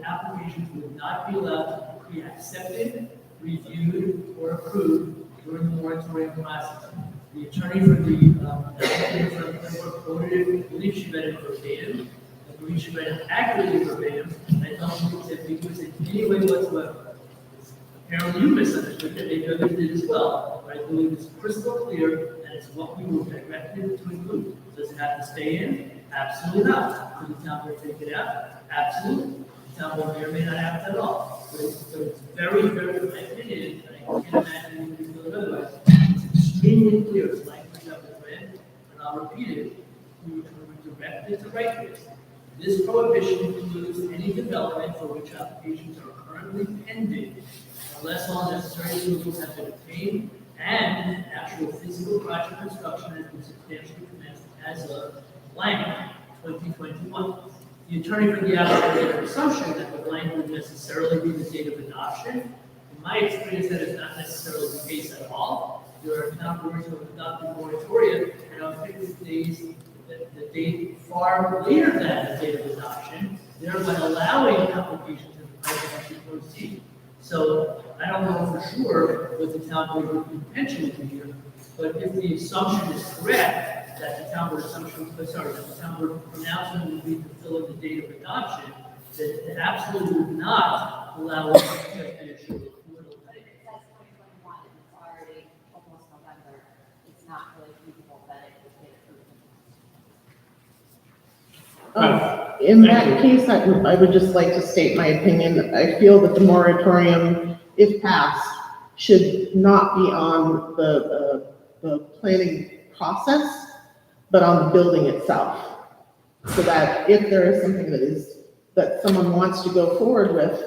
applications would not be allowed to be accepted, reviewed, or approved during the moratorium process. The attorney for the quoted it, I believe she read it verbatim. I believe she read it accurately verbatim. I don't think it's ambiguous in any way whatsoever. Apparently you misunderstood it, maybe others did as well. But I believe it's crystal clear and it's what we were directed to include. Does it have to stay in? Absolutely not. Could the town board take it out? Absolutely. The town board may or may not have it at all. So it's very, very, in my opinion, and I can't imagine you feel it otherwise. It's extremely clear. It's language that was read, and I'll repeat it. We were directed to write this. This prohibition includes any development for which applications are currently pending, unless all necessary approvals have been obtained and actual physical project construction has been substantially commenced as of blank 2021. The attorney for the applicant made an assumption that the blank would necessarily be the date of adoption. In my experience, that is not necessarily the case at all. There are town boards who have adopted moratoria and have fixed days, the date far later than the date of adoption, thereby allowing applications in the pipeline to proceed. So I don't know for sure what the town board intention would be here, but if the assumption is correct, that the town board that the town board pronouncement would be fulfilling the date of adoption, that it absolutely would not allow us to take the issue. But if it says 2021 and it's already almost November, it's not really feasible that it would get approved. In that case, I would just like to state my opinion. I feel that the moratorium, if passed, should not be on the planning process, but on the building itself. So that if there is something that someone wants to go forward with,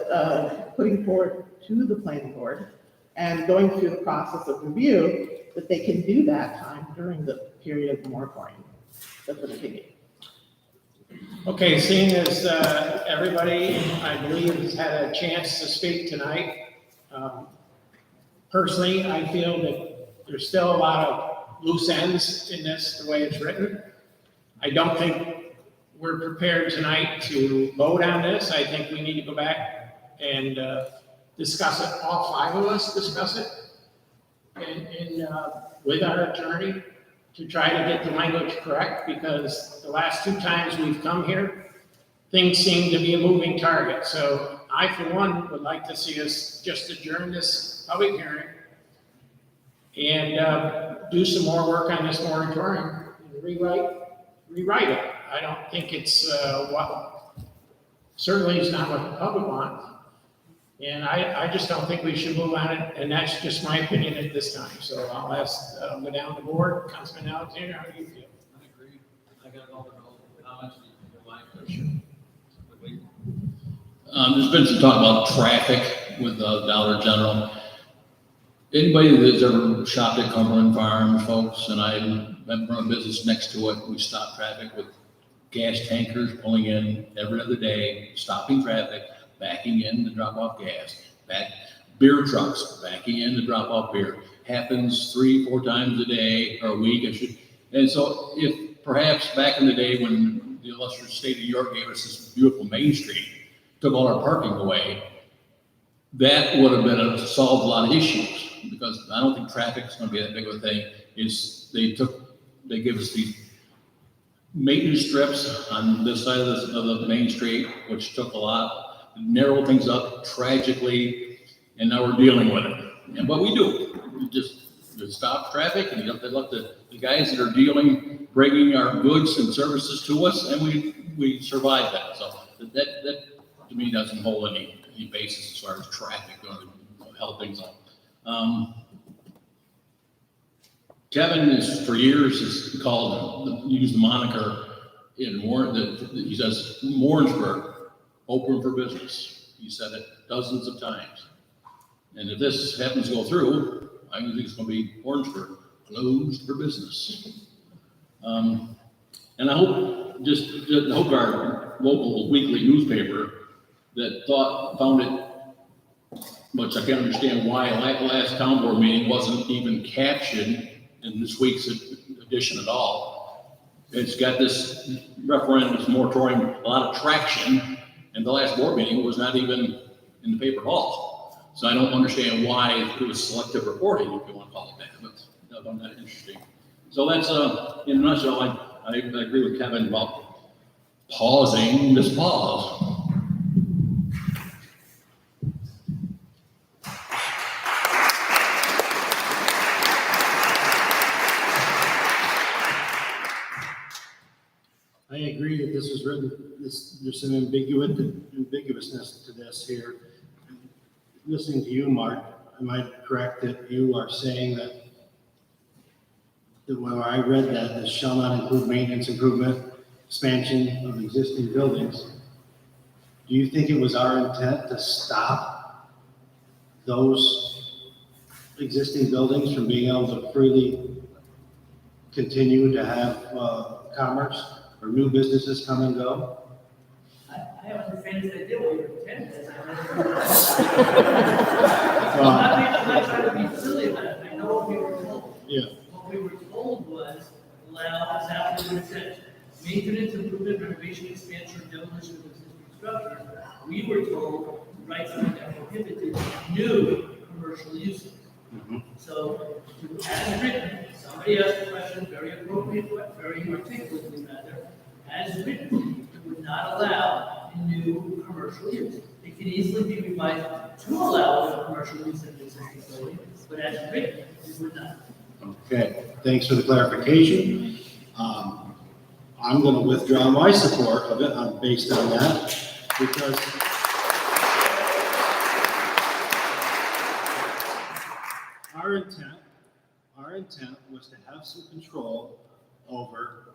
putting forward to the planning board and going through the process of review, that they can do that time during the period of the moratorium. That's what I'm thinking. Okay, seeing as everybody, I believe, has had a chance to speak tonight, personally, I feel that there's still a lot of loose ends in this, the way it's written. I don't think we're prepared tonight to vote on this. I think we need to go back and discuss it, all five of us discuss it, and with our attorney, to try to get the language correct, because the last two times we've come here, things seem to be a moving target. So I, for one, would like to see us just adjourn this public hearing and do some more work on this moratorium and rewrite it. I don't think it's certainly is not what the public wants. And I just don't think we should move on it, and that's just my opinion at this time. So I'll ask, go down the board, Councilman Alexander, how do you feel? I agree. I got all the comments in line. There's been some talk about traffic with Dollar General. Anybody that's ever shopped at Cumberland Farms, folks, and I run a business next to it, we stop traffic with gas tankers pulling in every other day, stopping traffic, backing in to drop off gas, beer trucks backing in to drop off beer. Happens 3-4 times a day or a week. And so if perhaps back in the day when the illustrious state of New York gave us this beautiful Main Street, took all our parking away, that would have been solved a lot of issues, because I don't think traffic is going to be that big of a thing. They give us these maintenance strips on this side of the Main Street, which took a lot, narrow things up tragically, and now we're dealing with it. And what we do, we just stop traffic, and you have to let the guys that are bringing our goods and services to us, and we survive that. So that to me doesn't hold any basis as far as traffic going to help things up. Kevin is for years used the moniker in he says Warrensburg open for business. He said it dozens of times. And if this happens to go through, I think it's going to be Warrensburg closed for business. And I hope our local weekly newspaper that found it But I can't understand why last town board meeting wasn't even captioned in this week's edition at all. It's got this referendum, this moratorium, a lot of traction, and the last board meeting was not even in the paper at all. So I don't understand why it was selective reporting, if you want to call it that, but I found that interesting. So that's, in a nutshell, I agree with Kevin about pausing this pause. I agree that this was written, there's some ambiguousness to this here. Listening to you, Mark, am I correct that you are saying that when I read that, this shall not include maintenance, improvement, expansion of existing buildings? Do you think it was our intent to stop those existing buildings from being able to freely continue to have commerce or new businesses come and go? I have the faintest idea what your intent is. Well, I'm not trying to be silly about it. I know what we were told. Yeah. What we were told was allow exactly what it said. Maintenance, improvement, renovation, expansion, or demolition of existing structures. We were told to write something that prohibited new commercial uses. So, as written, somebody asked a question, very appropriate, very articulately rather, as written, it would not allow new commercial use. It can easily be revised to allow commercial use in the existing building, but as written, it would not. Okay, thanks for the clarification. I'm going to withdraw my support of it based on that, because our intent was to have some control over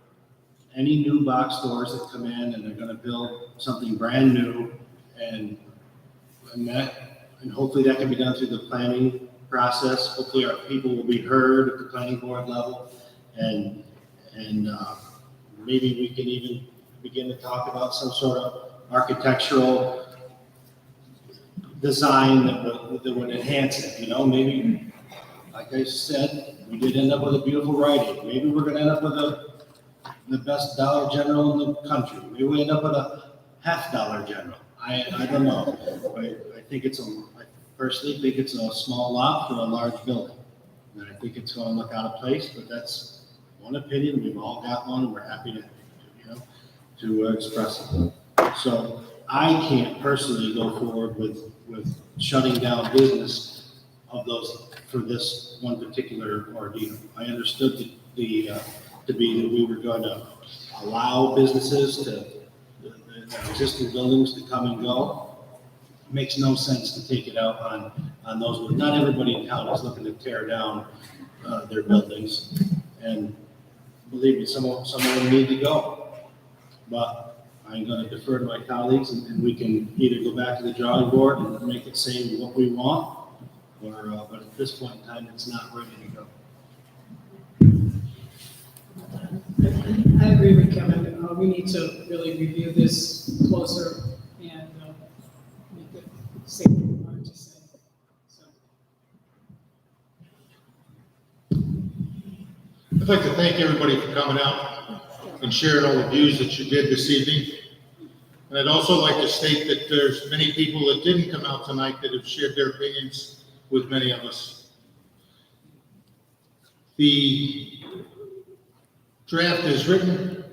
any new box stores that come in and they're going to build something brand new, and hopefully that can be done through the planning process. Hopefully our people will be heard at the planning board level, and maybe we can even begin to talk about some sort of architectural design that would enhance it, maybe, like I said, we did end up with a beautiful Rite Aid. Maybe we're gonna end up with the best Dollar General in the country. Maybe we end up with a half Dollar General. I don't know. I personally think it's a small lot for a large building. And I think it's gonna look out of place, but that's one opinion. We've all got one. We're happy to express it. So I can't personally go forward with shutting down business of those for this one particular ordeal. I understood to be that we were going to allow businesses the existing buildings to come and go. It makes no sense to take it out on those. Not everybody in town is looking to tear down their buildings, and believe me, some of them need to go. But I'm going to defer to my colleagues, and we can either go back to the drawing board and make it say what we want, or but at this point in time, it's not ready to go. I agree with Kevin. We need to really review this closer and make it safe for our to say. I'd like to thank everybody for coming out and sharing all the views that you did this evening. And I'd also like to state that there's many people that didn't come out tonight that have shared their opinions with many of us. The draft as written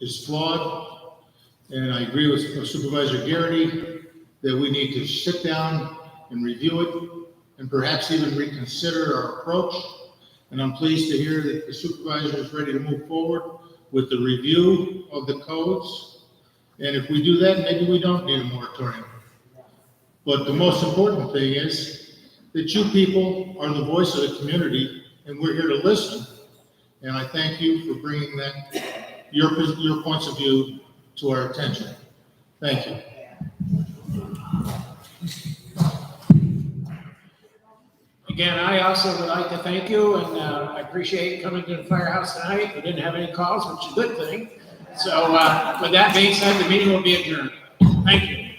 is flawed, and I agree with Supervisor Garrity that we need to sit down and review it and perhaps even reconsider our approach. And I'm pleased to hear that the supervisor is ready to move forward with the review of the codes. And if we do that, maybe we don't need a moratorium. But the most important thing is that you people are the voice of the community, and we're here to listen. And I thank you for bringing that, your points of view to our attention. Thank you. Again, I also would like to thank you, and I appreciate you coming to the firehouse tonight. We didn't have any calls, which is a good thing. So with that being said, the meeting will be adjourned. Thank you.